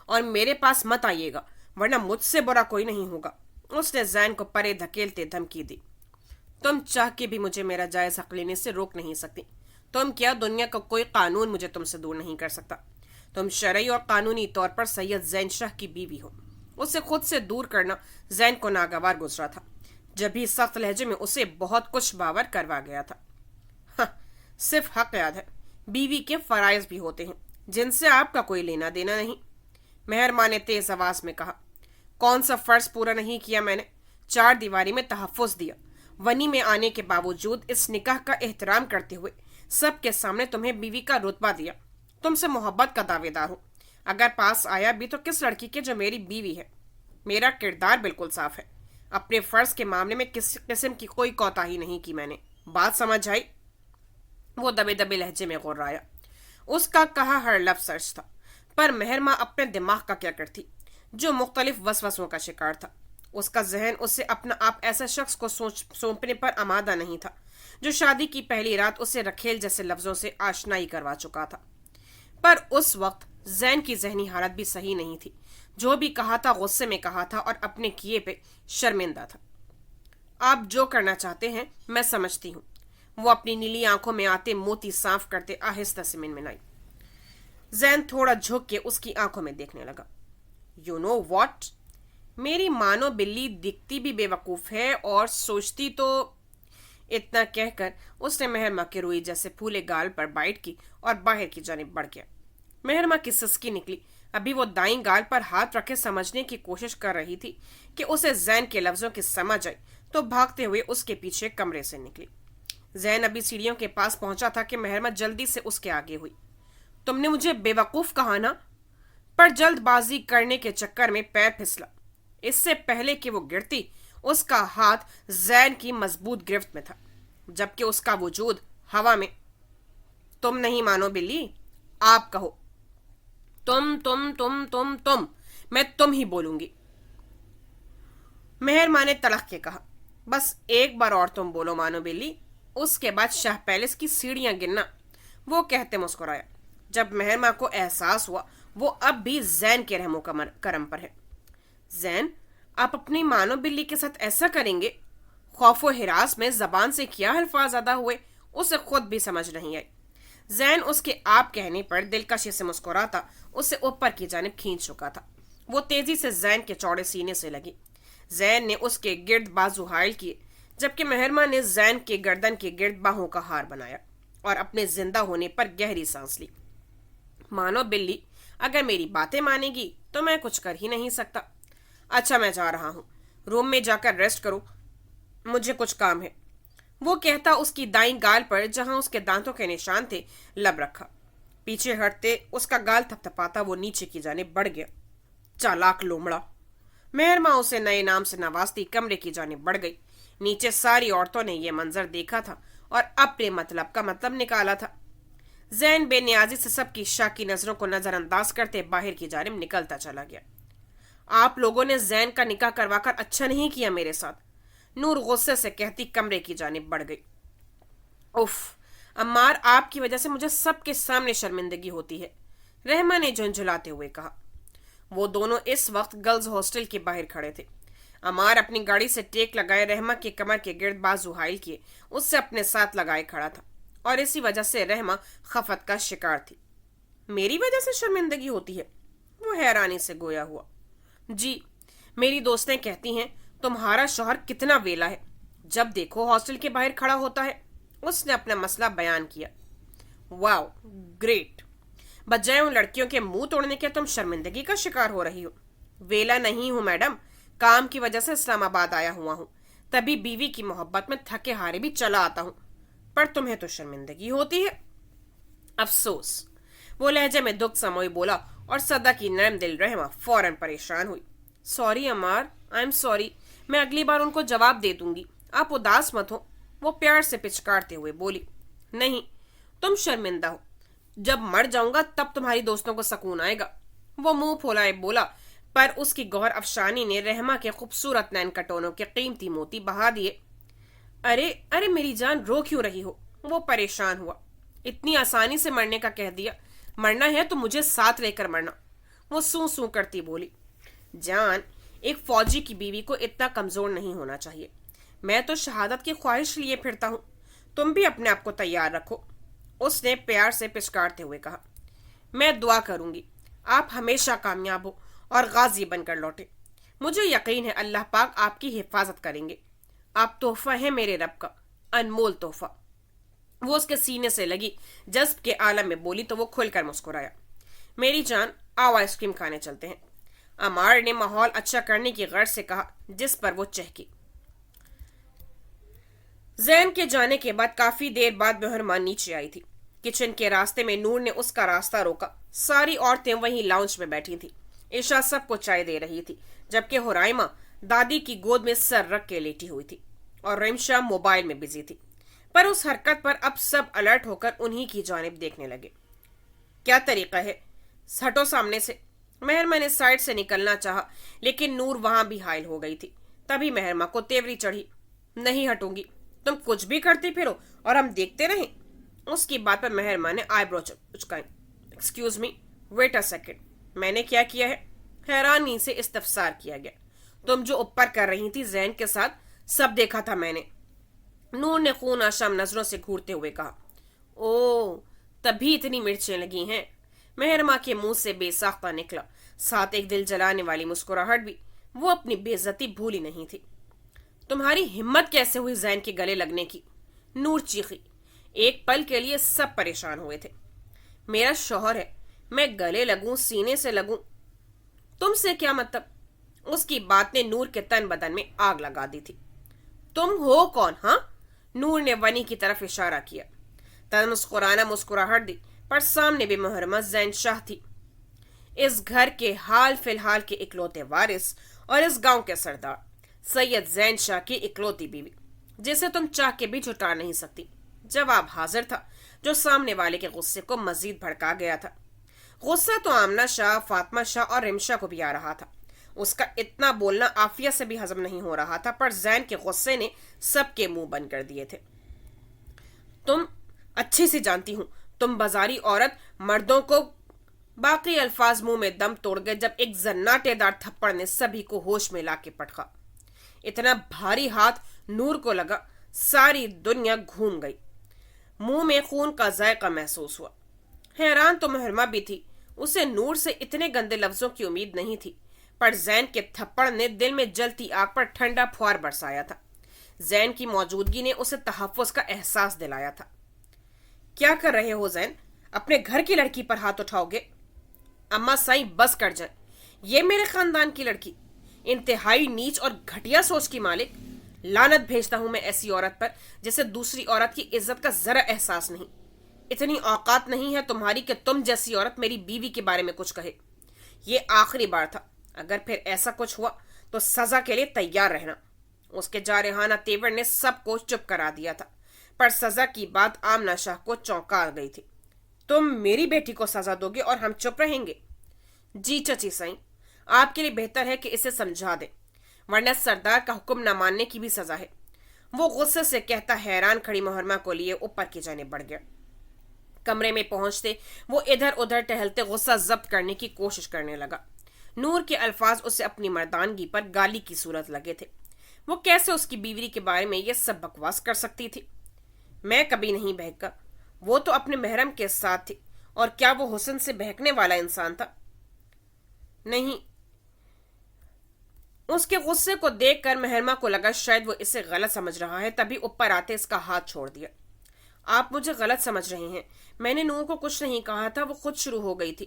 اور میرے پاس مت آئیے گا، ورنہ مجھ سے برا کوئی نہیں ہوگا۔ اس نے زین کو پرے دھکیلتے دھمکی دی۔ तुम चाह के भी मुझे मेरा जायज हक लेने से रोक नहीं सकती। तुम क्या, दुनिया का कोई कानून मुझे तुमसे दूर नहीं कर सकता। तुम शरई और कानूनी तौर पर सैयद जैन शाह की बीवी हो। उसे खुद से दूर करना जैन को नागवार गुजरा था। जब भी सख्त लहजे में उसे बहुत कुछ बावर करवा गया था। हाँ, सिर्फ हक याद है, बीवी के फराइज भी होते हैं जिनसे आपका कोई लेना देना नहीं। मेहरमा ने तेज आवाज में कहा। कौन सा फर्ज पूरा नहीं किया मैंने? 4 दीवारी में तहफ़्फ़ुज़ दिया, वनी में आने के बावजूद इस निकाह का एहतराम करते हुए सबके सामने तुम्हें बीवी का रुतबा दिया, तुमसे मोहब्बत का दावेदार हूँ। अगर पास आया भी तो किस लड़की के जो मेरी बीवी है। मेरा किरदार बिल्कुल साफ है। अपने फर्ज के मामले में किसी किस्म की कोई कोताही नहीं की मैंने। बात समझ आई? वो दबे दबे लहजे में गुर्राया। उसका कहा हर लफ्ज सच था, पर मेहरमा अपने दिमाग का क्या करती जो मुख्तलिफ वसवसों का शिकार था। उसका जहन उसे अपना आप ऐसा शख्स को सौंपने पर आमादा नहीं था जो शादी की पहली रात उसे रखेल जैसे लफ्जों से आशनाई करवा चुका था। पर उस वक्त जैन की जहनी हालत भी सही नहीं थी। जो भी कहा था गुस्से में कहा था और अपने किए पे शर्मिंदा था। आप जो करना चाहते हैं मैं समझती हूँ। वो अपनी नीली आंखों में आते मोती साफ करते आहिस्ता से मिनमिनाई। जैन थोड़ा झुक के उसकी आंखों में देखने लगा। यू नो वॉट, मेरी मानो बिल्ली दिखती भी बेवकूफ है और सोचती तो। इतना कहकर उसने मेहरमा के रुई जैसे फूले गाल पर बाइट की और बाहर की जानिब बढ़ गया। मेहरमा की सिसकी निकली। अभी वो दाईं गाल पर हाथ रखे समझने की कोशिश कर रही थी कि उसे जैन के लफ्जों की समझ आई तो भागते हुए उसके पीछे कमरे से निकली। जैन अभी सीढ़ियों के पास पहुंचा था कि मेहरमा जल्दी से उसके आगे हुई। तुमने मुझे बेवकूफ कहा ना? पर जल्दबाजी करने के चक्कर में पैर फिसला। इससे पहले कि वो गिरती उसका हाथ जैन की मजबूत गिरफ्त में था, जबकि उसका वजूद हवा में। तुम नहीं मानो बिल्ली, आप कहो। तुम मैं तुम ही बोलूंगी। मेहरमा ने तलख के कहा। बस एक बार और तुम बोलो मानो बिल्ली, उसके बाद शाह पैलेस की सीढ़ियां गिनना। वो कहते मुस्कुराया। जब मेहरमा को एहसास हुआ वो अब भी जैन के रहमो करम पर है। जैन, आप अपनी मानो बिल्ली के साथ ऐसा करेंगे? खौफो हिरास में जबान से क्या अल्फाज अदा हुए उसे खुद भी समझ नहीं आई। जैन उसके आप कहने पर दिलकशी से मुस्कुराता उसे ऊपर की जानिब खींच चुका था। वो तेजी से जैन के चौड़े सीने से लगी। जैन ने उसके गिर्द बाजू हायल किए, जबकि मेहरमा ने जैन के गर्दन के गिर्द बाहों का हार बनाया और अपने जिंदा होने पर गहरी सांस ली। मानो बिल्ली, अगर मेरी बातें मानेगी तो मैं कुछ कर ही नहीं सकता। अच्छा, मैं जा रहा हूँ, रूम में जाकर रेस्ट करो, मुझे कुछ काम है। वो कहता उसकी दाईं गाल पर, जहां उसके दांतों के निशान थे, लब रखा। पीछे हटते उसका गाल थपथपाता वो नीचे की जानिब बढ़ गया। चालाक लोमड़ा। मेहरमा उसे नए नाम से नवाजती कमरे की जानिब बढ़ गई। नीचे सारी औरतों ने यह मंजर देखा था और अपने मतलब का मतलब निकाला था। जैन बेनियाजी से सबकी शाकी नजरों को नजरअंदाज करते बाहर की जानिब निकलता चला गया। आप लोगों ने जैन का निकाह करवाकर अच्छा नहीं किया मेरे साथ, नूर गुस्से से कहती कमरे की जानिब बढ़ गई। उफ, अम्मार, आपकी वजह से मुझे सबके सामने शर्मिंदगी होती है, रहमा ने झुंझुलाते हुए कहा। वो दोनों इस वक्त गर्ल्स हॉस्टल के बाहर खड़े थे। अमार अपनी गाड़ी से टेक लगाए रहमा के कमर के गिर्द बाजू हाइल किए उससे अपने साथ लगाए खड़ा था और इसी वजह से रहमा खफत का शिकार थी। मेरी वजह से शर्मिंदगी होती है? वो हैरानी से गोया हुआ। जी, मेरी दोस्तें कहती हैं तुम्हारा शौहर कितना वेला है, जब देखो हॉस्टल के बाहर खड़ा होता है। उसने अपना मसला बयान किया। Wow, great. बजाय उन लड़कियों के मुंह तोड़ने के तुम शर्मिंदगी का शिकार हो रही हो। वेला नहीं हूं मैडम, काम की वजह से इस्लामाबाद आया हुआ हूं, तभी बीवी की मोहब्बत में थके हारे भी चला आता हूं। पर तुम्हें तो शर्मिंदगी होती है। अफसोस। वो लहजे में दुख समोई बोला और सदा की नरम दिल रहमा फौरन परेशान हुई। Sorry Ammar, I am sorry, मैं अगली बार उनको जवाब दे दूंगी, आप उदास मत हो। वो प्यार से पिचकारते हुए बोली। नहीं, तुम शर्मिंदा हो। जब मर जाऊंगा तब तुम्हारी दोस्तों को सुकून आएगा। वो मुंह फुलाए बोला, पर उसकी गौर अफशानी ने रहमा के खूबसूरत नैन कटोनों के कीमती मोती बहा दिए। अरे अरे मेरी जान, रो क्यों रही हो? वो परेशान हुआ। इतनी आसानी से मरने का कह दिया। मरना है तो मुझे साथ लेकर मरना। वो सू सू करती बोली। जान, एक फौजी की बीवी को इतना कमजोर नहीं होना चाहिए। میں تو شہادت کی خواہش لیے پھرتا ہوں، تم بھی اپنے آپ کو تیار رکھو، اس نے پیار سے پچکارتے ہوئے کہا۔ میں دعا کروں گی آپ ہمیشہ کامیاب ہو اور غازی بن کر لوٹے۔ مجھے یقین ہے اللہ پاک آپ کی حفاظت کریں گے۔ آپ تحفہ ہیں میرے رب کا، انمول تحفہ۔ وہ اس کے سینے سے لگی جذب کے عالم میں بولی تو وہ کھل کر مسکرایا۔ میری جان، آؤ آئس کریم کھانے چلتے ہیں، امار نے ماحول اچھا کرنے کی غرض سے کہا، جس پر وہ چہکی۔ زین کے جانے کے بعد کافی دیر بعد مہرمان نیچے آئی تھی۔ کچن کے راستے میں نور نے اس کا راستہ روکا۔ ساری عورتیں وہیں لاؤنج میں بیٹھی تھیں۔ عشا سب کو چائے دے رہی تھی، جبکہ حرائمہ دادی کی گود میں سر رکھ کے لیٹی ہوئی تھی اور رمشا موبائل میں بزی تھی۔ پر اس حرکت پر اب سب الرٹ ہو کر انہی کی جانب دیکھنے لگے۔ کیا طریقہ ہے، ہٹو سامنے سے۔ مہرما نے سائڈ سے نکلنا چاہا، لیکن نور وہاں بھی حائل ہو گئی تھی۔ تبھی مہرما کو تیوری چڑھی۔ نہیں ہٹوں گی، تم کچھ بھی کرتی پھرو اور ہم دیکھتے رہیں۔ اس کی بات پر مہرما نے آئی برو اچکائیں۔ Excuse me, wait a second, میں نے کیا کیا ہے؟ حیرانی سے استفسار کیا گیا۔ تم جو اوپر کر رہی تھی زین کے ساتھ، سب دیکھا تھا میں نے، نور نے خون آشام نظروں سے گھورتے ہوئے کہا۔ او، تبھی اتنی مرچیں لگی ہیں؟ مہرما کے منہ سے بے ساختہ نکلا، ساتھ ایک دل جلانے والی مسکراہٹ بھی۔ وہ اپنی بے عزتی بھولی نہیں تھی۔ تمہاری ہمت کیسے ہوئی زین کے گلے لگنے کی؟ نور چیخی۔ ایک پل کے لیے سب پریشان ہوئے تھے۔ میرا شوہر ہے، میں گلے لگوں، سینے سے لگوں، تم سے کیا مطلب؟ اس کی بات نے نور کے تن بدن میں آگ لگا دی تھی۔ تم ہو کون ہاں؟ نور نے ونی کی طرف اشارہ کیا۔ تن مسکرانا مسکراہٹ دی، پر سامنے بھی محرمہ زین شاہ تھی، اس گھر کے حال فی الحال کے اکلوتے وارث اور اس گاؤں کے سردار سید زین شاہ کی اکلوتی بیوی، جسے تم چاہ کے بھی جھٹا نہیں سکتی۔ جواب حاضر تھا، جو سامنے والے کے غصے کو مزید بھڑکا گیا تھا۔ غصہ تو آمنہ شاہ، فاطمہ شاہ اور رمشا کو بھی آ رہا تھا۔ اس کا اتنا بولنا عافیہ سے بھی ہضم نہیں ہو رہا تھا، پر زین کے غصے نے سب کے منہ بند کر دیے تھے۔ تم اچھی سی جانتی ہوں، تم بازاری عورت، مردوں کو۔ باقی الفاظ منہ میں دم توڑ گئے جب ایک زناٹے دار تھپڑ نے سبھی کو ہوش میں لا کے پٹکا۔ اتنا بھاری ہاتھ نور کو لگا، ساری دنیا گھوم گئی۔ منہ میں خون کا ذائقہ محسوس ہوا۔ حیران تو محرمہ بھی تھی، اسے نور سے اتنے گندے لفظوں کی امید نہیں تھی، پر زین کے تھپڑ نے دل میں جلتی آگ پر ٹھنڈا پھوار برسایا تھا۔ زین کی موجودگی نے اسے تحفظ کا احساس دلایا تھا۔ کیا کر رہے ہو زین؟ اپنے گھر کی لڑکی پر ہاتھ اٹھاؤ گے؟ اماں سائیں بس کر جائیں، یہ میرے خاندان کی لڑکی، انتہائی نیچ اور گھٹیا سوچ کی مالک۔ لعنت بھیجتا ہوں میں ایسی عورت پر جسے دوسری عورت کی عزت کا ذرا احساس نہیں۔ اتنی اوقات نہیں ہے تمہاری کہ تم جیسی عورت میری بیوی کے بارے میں کچھ کہے۔ یہ آخری بار تھا، اگر پھر ایسا کچھ ہوا تو سزا کے لیے تیار رہنا۔ اس کے جارحانہ تیور نے سب کو چپ کرا دیا تھا، پر سزا کی بات آمنہ شاہ کو چونکا گئی تھی۔ تم میری بیٹی کو سزا دو گے اور ہم چپ رہیں گے؟ جی چچی سائیں، آپ کے لیے بہتر ہے کہ اسے سمجھا دیں، ورنہ سردار کا حکم نہ ماننے کی بھی سزا ہے۔ وہ غصے سے کہتا حیران کھڑی محرمہ کو لیے اوپر کی جانب بڑھ گیا۔ کمرے میں پہنچتے وہ ادھر ادھر ٹہلتے غصہ ضبط کرنے کی کوشش کرنے لگا۔ نور کے الفاظ اسے اپنی مردانگی پر گالی کی صورت لگے تھے۔ وہ کیسے اس کی بیوی کے بارے میں یہ سب بکواس کر سکتی تھی؟ میں کبھی نہیں بہکا، وہ تو اپنے محرم کے ساتھ تھی، اور کیا وہ حسن سے بہکنے والا انسان تھا؟ نہیں۔ اس کے غصے کو دیکھ کر محرمہ کو لگا شاید وہ اسے غلط سمجھ رہا ہے، تبھی اوپر آتے اس کا ہاتھ چھوڑ دیا۔ آپ مجھے غلط سمجھ رہے ہیں، میں نے نور کو کچھ نہیں کہا تھا، وہ خود شروع ہو گئی تھی۔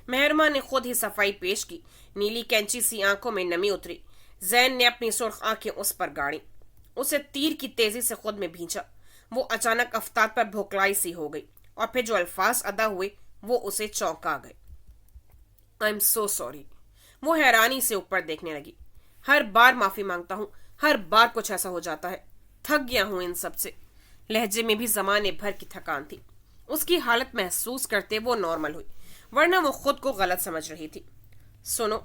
محرمہ نے خود ہی صفائی پیش کی، نیلی کینچی سی آنکھوں میں نمی اتری۔ زین نے اپنی سرخ آنکھیں اس پر گاڑی، اسے تیر کی تیزی سے خود میں بھینچا۔ وہ اچانک افتاد پر بھوکلائی سی ہو گئی، اور پھر جو الفاظ ادا ہوئے وہ اسے چونکا گئے۔ I am so sorry. وہ حیرانی سے اوپر دیکھنے لگی۔ ہر بار معافی مانگتا ہوں، ہر بار کچھ ایسا ہو جاتا ہے، تھک گیا ہوں ان سب سے۔ لہجے میں بھی زمانے بھر کی تھکان تھی۔ اس کی حالت محسوس کرتے وہ نارمل ہوئی، ورنہ وہ خود کو غلط سمجھ رہی تھی۔ سنو،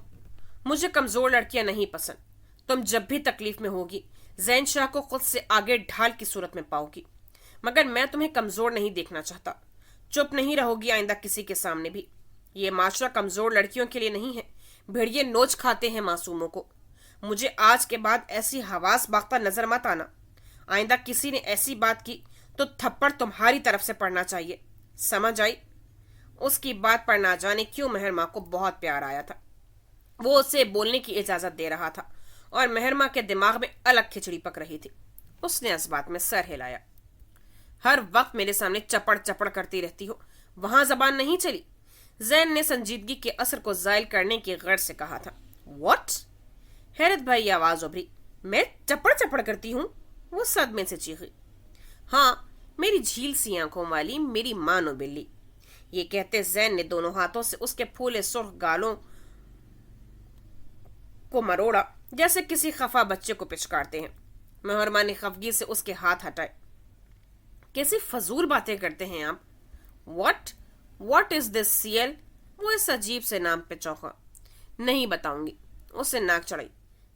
مجھے کمزور لڑکیاں نہیں پسند۔ تم جب بھی تکلیف میں ہوگی زین شاہ کو خود سے آگے ڈھال کی صورت میں پاؤ گی، مگر میں تمہیں کمزور نہیں دیکھنا چاہتا۔ چپ نہیں رہو گی آئندہ کسی کے سامنے بھی۔ یہ معاشرہ کمزور لڑکیوں کے لیے نہیں ہے، بھیڑیے نوچ کھاتے ہیں معصوموں کو۔ मुझे आज के बाद ऐसी हवास बाख्ता नजर मत आना। आइंदा किसी ने ऐसी बात की तो थप्पड़ तुम्हारी तरफ से पड़ना चाहिए, समझ आई? उसकी बात पर ना जाने क्यों मेहरमा को बहुत प्यार आया था। वो उसे बोलने की इजाजत दे रहा था और मेहरमा के दिमाग में अलग खिचड़ी पक रही थी। उसने इस बात में सर हिलाया। हर वक्त मेरे सामने चपड़ चपड़ करती रहती हो, वहां जबान नहीं चली? जैन ने संजीदगी के असर को जायल करने की गर्ज से कहा था। व्हाट? हैरत भरी आवाज उभरी। मैं चपड़ चपड़ करती हूँ? वो सदमे से चीखी। हाँ, मेरी झील सी आंखों वाली मेरी मानो बिल्ली। ये कहते जैन ने दोनों हाथों से उसके फूले सुर्ख गालों को मरोड़ा, जैसे किसी खफा बच्चे को पिचकारते हैं। मेहरमा ने खफगी से उसके हाथ हटाए। कैसी फजूल बातें करते हैं आप? What is this CL? वो इस अजीब से नाम पे चौंका। नहीं बताऊंगी, उसे नाक चढ़ाई।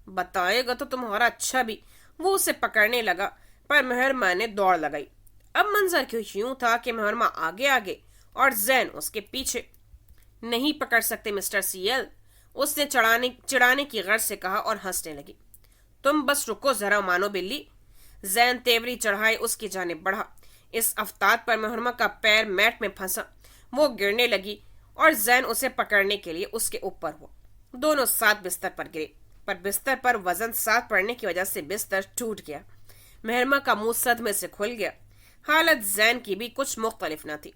बताएगा तो तुम्हारा अच्छा भी। वो उसे पकड़ने लगा पर मेहरमा ने दौड़ लगाई। अब मंजर क्यों यूं था कि मेहरमा आगे आगे और जैन उसके पीछे। नहीं पकड़ सकते मिस्टर सीएल, उसने चिढ़ाने की गर्ज से कहा और हंसने लगी। तुम बस रुको जरा मानो बिल्ली। जैन तेवरी चढ़ाए उसकी जानिब बढ़ा। इस अफ्ताब पर मेहरमा का पैर मैट में फंसा। वो गिरने लगी और जैन उसे पकड़ने के लिए उसके ऊपर हुआ। दोनों साथ बिस्तर पर गिरे, पर बिस्तर पर वजन साथ पड़ने की वजह से बिस्तर टूट गया। मेहरमा का मुंह सदमे से खुल गया। हालत जैन की भी कुछ मुख्तलिफ न थी।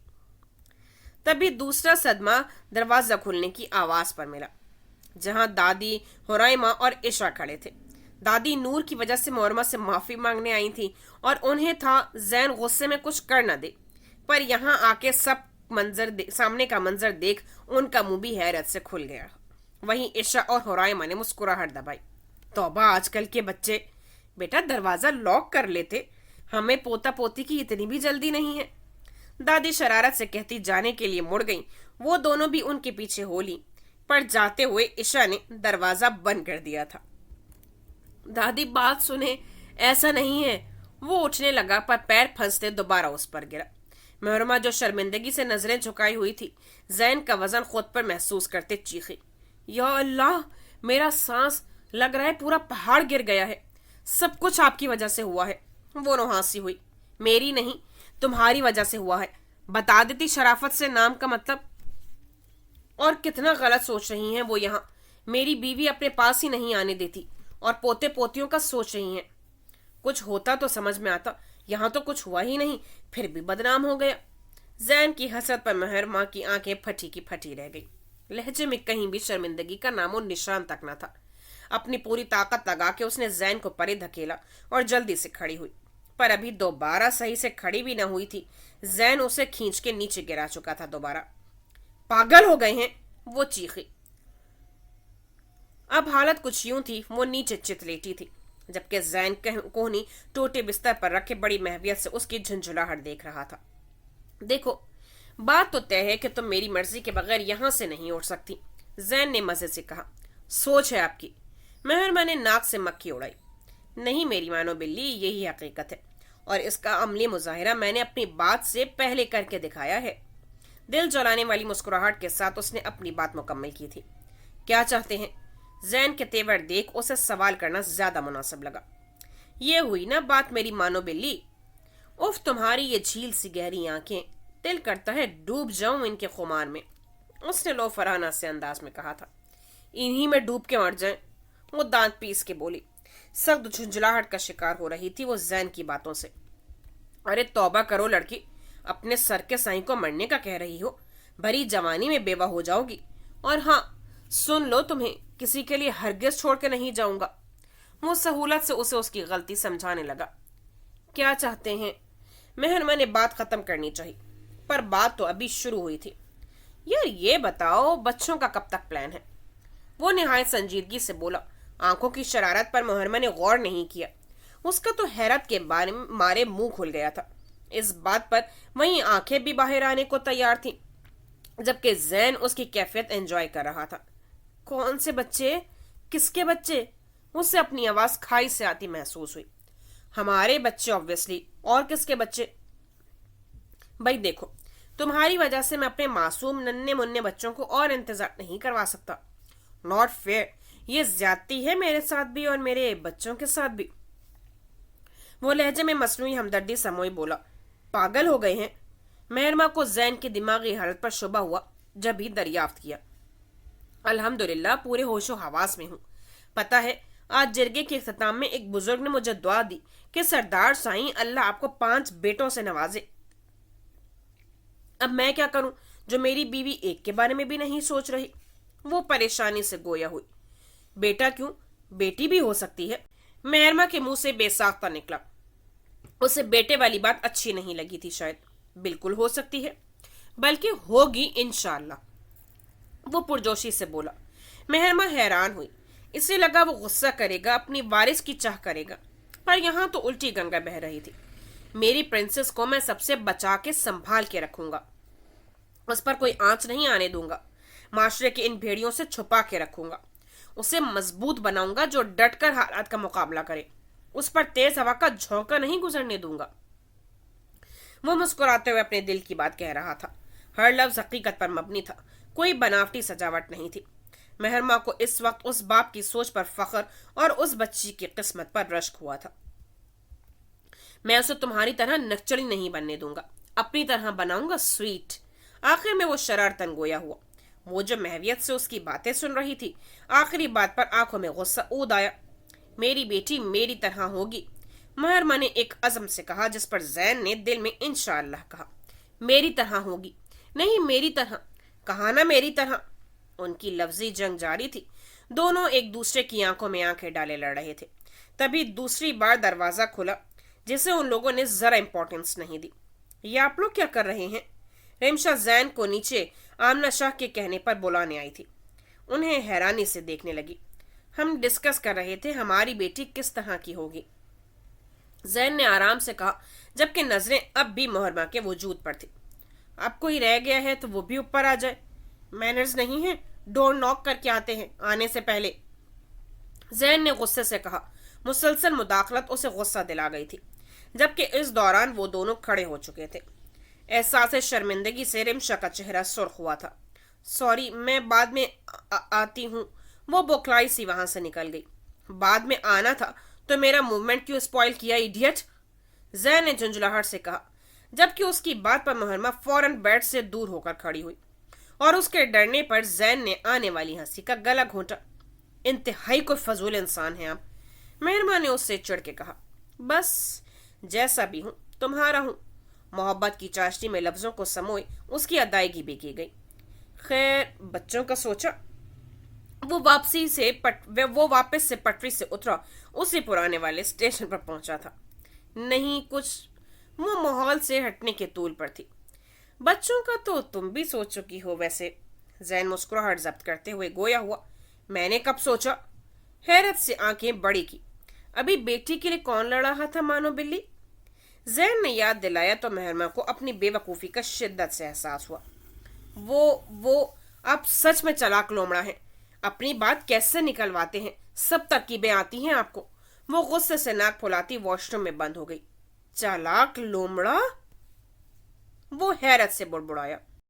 तभी दूसरा सदमा दरवाजा खुलने की आवाज पर मिला, जहां दादी, हुरैमा और इशा खड़े थे। दादी नूर की वजह से मेहरमा से माफी मांगने आई थी और उन्हें था जैन गुस्से में कुछ कर न दे, पर यहाँ आके सब सामने का मंजर देख उनका मुंह भी हैरत से खुल गया। वहीं इशा और हुरैमा ने मुस्कुराहट दबाई। तौबा, आजकल के बच्चे। बेटा, दरवाजा लॉक कर लेते, हमें पोता पोती की इतनी भी जल्दी नहीं है। दादी शरारत से कहती जाने के लिए मुड़ गई। वो दोनों भी उनके पीछे हो ली, पर जाते हुए इशा ने दरवाजा बंद कर दिया था। दादी, बात सुने, ऐसा नहीं है। वो उठने लगा पर पैर फंसते दोबारा उस पर गिरा। मेहरमा जो शर्मिंदगी से नजरें झुकाई हुई थी, जैन का वजन खुद पर महसूस करते चीखी। या अल्लाह, मेरा सांस लग रहा है पूरा पहाड़ गिर गया है। सब कुछ आपकी वजह से हुआ है। वो नौहासी हुई। मेरी नहीं, तुम्हारी वजह से हुआ है। बता देती शराफत से नाम का मतलब। और कितना गलत सोच रही हैं वो यहाँ। मेरी बीवी अपने पास ही नहीं आने देती और पोते पोतियों का सोच रही हैं। कुछ होता तो समझ में आता, यहाँ तो कुछ हुआ ही नहीं, फिर भी बदनाम हो गया। जैन की हसरत पर मेहरमा की आंखें फटी की फटी रह गई। लहजे में कहीं भी शर्मिंदगी का नामो निशान तक न था। अपनी पूरी ताकत लगा के उसने जैन को परे धकेला और जल्दी से खड़ी हुई, पर अभी दोबारा सही से खड़ी भी न हुई थी। जैन उसे खींच के नीचे गिरा चुका था दोबारा। पागल हो गए हैं, वो चीखी। अब हालत कुछ यूं थी, वो नीचे चित लेटी थी, जबकि जैन कोहनी टूटे बिस्तर पर रखे बड़ी महवियत से उसकी झुंझुलाहट देख रहा था। देखो, बात तो तय है कि तुम मेरी मर्जी के बगैर यहां से नहीं उठ सकती, जैन ने मजे से कहा। सोच है आपकी। मेहरमा ने नाक से मक्खी उड़ाई। नहीं मेरी मानो बिल्ली, यही हकीकत है और इसका अमली मुजाहिरा मैंने अपनी बात से पहले करके दिखाया है। दिल जलाने वाली मुस्कुराहट के साथ उसने अपनी बात मुकम्मल की थी। क्या चाहते हैं? जैन के तेवर देख उसे सवाल करना ज्यादा मुनासिब लगा। ये हुई ना बात मेरी मानो बिल्ली। उफ, तुम्हारी ये झील सी गहरी आंखें, दिल करता है डूब जाऊं इनके खुमार में, उसने लो फराना से अंदाज में कहा था। इन्हीं में डूब के मर जाए, वो दांत पीस के बोली। सख्त झुंझलाहट का शिकार हो रही थी वो जैन की बातों से। अरे तौबा करो लड़की, अपने सर के साईं को मरने का कह रही हो? भरी जवानी में बेवा हो जाओगी। और हाँ, सुन लो, तुम्हें किसी के लिए हरगिज छोड़ के नहीं जाऊंगा। वो सहूलत से उसे उसकी गलती समझाने लगा। क्या चाहते हैं? मेहरमा ने बात खत्म करनी चाहिए, पर बात तो अभी शुरू हुई थी। यार ये बताओ, बच्चों का कब तक प्लान है? वो निहायत संजीदगी से बोला। आंखों की शरारत पर मेहरमा ने गौर नहीं किया। उसका तो हैरत के बारे मारे मुंह खुल गया था। इस बात पर वहीं आंखें भी बाहर आने को तैयार थी, जबकि जैन उसकी कैफियत एंजॉय कर रहा था। कौन से बच्चे? किसके बच्चे? उससे अपनी आवाज खाई से आती महसूस हुई। हमारे बच्चे ऑब्वियसली, और किसके बच्चे? भाई देखो, तुम्हारी वजह से मैं अपने मासूम नन्हे मुन्ने बच्चों को और इंतजार नहीं करवा सकता। Not fair. یہ زیادتی ہے میرے ساتھ بھی اور میرے بچوں کے ساتھ بھی۔ وہ لہجے میں مصنوعی ہمدردی سموئی بولا، پاگل ہو گئے ہیں؟ مہرما کو زین کی دماغی حالت پر شبہ ہوا، جب ہی دریافت کیا۔ الحمدللہ پورے ہوش و حواس میں ہوں۔ پتہ ہے آج جرگے کے اختتام میں ایک بزرگ نے مجھے دعا دی کہ سردار سائیں اللہ آپ کو 5 بیٹوں سے نوازے۔ اب میں کیا کروں جو میری بیوی ایک کے بارے میں بھی نہیں سوچ رہی؟ وہ پریشانی سے گویا ہوئی۔ بیٹا کیوں، بیٹی بھی ہو سکتی ہے۔ مہرما کے منہ سے بے ساختہ نکلا۔ اسے بیٹے والی بات اچھی نہیں لگی تھی شاید۔ بالکل ہو سکتی ہے، بلکہ ہوگی انشاءاللہ، وہ پرجوشی سے بولا۔ مہرما حیران ہوئی۔ اسے لگا وہ غصہ کرے گا، اپنی وارث کی چاہ کرے گا، پر یہاں تو الٹی گنگا بہہ رہی تھی۔ میری پرنسس کو میں سب سے بچا کے سنبھال کے رکھوں گا، اس پر کوئی آنچ نہیں آنے دوں گا، معاشرے کے ان بھیڑیوں سے چھپا کے رکھوں گا، اسے مضبوط بناؤں گا جو ڈٹ کر حالات کا مقابلہ کرے، اس پر تیز ہوا کا جھونکا نہیں گزرنے دوں گا۔ وہ مسکراتے ہوئے اپنے دل کی بات کہہ رہا تھا۔ ہر لفظ حقیقت پر مبنی تھا، کوئی بناوٹی سجاوٹ نہیں تھی۔ مہرما کو اس وقت اس باپ کی سوچ پر فخر اور اس بچی کی قسمت پر رشک ہوا تھا۔ میں اسے تمہاری طرح نکچڑی نہیں بننے دوں گا، اپنی طرح بناؤں گا سویٹ۔ آخر میں وہ شرارتن گویا ہوا۔ وہ جو محویت سے اس کی باتیں سن رہی تھی، آخری بات پر آنکھوں میں غصہ اود آیا۔ میری بیٹی میری طرح ہوگی، مہرما نے ایک عزم سے کہا جس پر زین نے دل میں انشاءاللہ کہا۔ میری طرح ہوگی، نہیں میری طرح، کہا نا میری طرح۔ ان کی لفظی جنگ جاری تھی، دونوں ایک دوسرے کی آنکھوں میں آنکھیں ڈالے لڑ رہے تھے۔ تبھی دوسری بار دروازہ کھلا، جسے ان لوگوں نے ذرا امپورٹنس نہیں دی۔ یہ آپ لوگ کیا کر رہے ہیں؟ ریمشا زین کو نیچے آمنہ شاہ کے کہنے پر بلانے آئی تھی۔ انہیں حیرانی سے دیکھنے لگی۔ ہم ڈسکس کر رہے تھے ہماری بیٹی کس طرح کی ہوگی، زین نے آرام سے کہا، جبکہ نظریں اب بھی مہرما کے وجود پر تھی۔ اب کوئی رہ گیا ہے تو وہ بھی اوپر آ جائے، مینرز نہیں ہیں، ڈور ناک کر کے آتے ہیں آنے سے پہلے۔ زین نے غصے سے کہا۔ مسلسل مداخلت اسے غصہ دلا گئی تھی، جبکہ اس دوران وہ دونوں کھڑے ہو چکے تھے۔ احساس شرمندگی سے رمشا کا چہرہ سرخ ہوا تھا۔ سوری، میں بعد میں آتی ہوں۔ وہ بوکھلائی سی وہاں سے نکل گئی۔ بعد میں آنا تھا تو میرا موومنٹ کیوں اسپوائل کیا ایڈیٹ؟ زین نے جھنجھلاہٹ سے کہا، جبکہ اس کی بات پر مہرما فوراً بیڈ سے دور ہو کر کھڑی ہوئی، اور اس کے ڈرنے پر زین نے آنے والی ہنسی کا گلا گھونٹا۔ انتہائی کوئی فضول انسان ہے آپ، مہرما نے اس سے چڑھ کے کہا۔ بس جیسا بھی ہوں تمہارا ہوں۔ محبت کی چاشنی میں لفظوں کو سموئے اس کی ادائیگی بھی کی گئی۔ خیر بچوں کا سوچا؟ وہ واپس سے پٹری سے اترا، اسی پرانے والے اسٹیشن پر پہنچا تھا۔ نہیں کچھ، وہ ماحول سے ہٹنے کے طول پر تھی۔ بچوں کا تو تم بھی سوچ چکی ہو ویسے، زین مسکراہٹ ضبط کرتے ہوئے گویا ہوا۔ میں نے کب سوچا؟ حیرت سے آنکھیں بڑی کی۔ ابھی بیٹی کے لیے کون لڑ رہا تھا مانو بلی؟ زین نے یاد دلایا تو مہرما کو اپنی بے وقوفی کا شدت سے احساس ہوا۔ وہ آپ سچ میں چالاک لومڑا ہیں، اپنی بات کیسے نکلواتے ہیں، سب ترکیبیں آتی ہیں آپ کو۔ وہ غصے سے ناک پھلاتی واش روم میں بند ہو گئی۔ چالاک لومڑا؟ وہ حیرت سے بڑبڑایا۔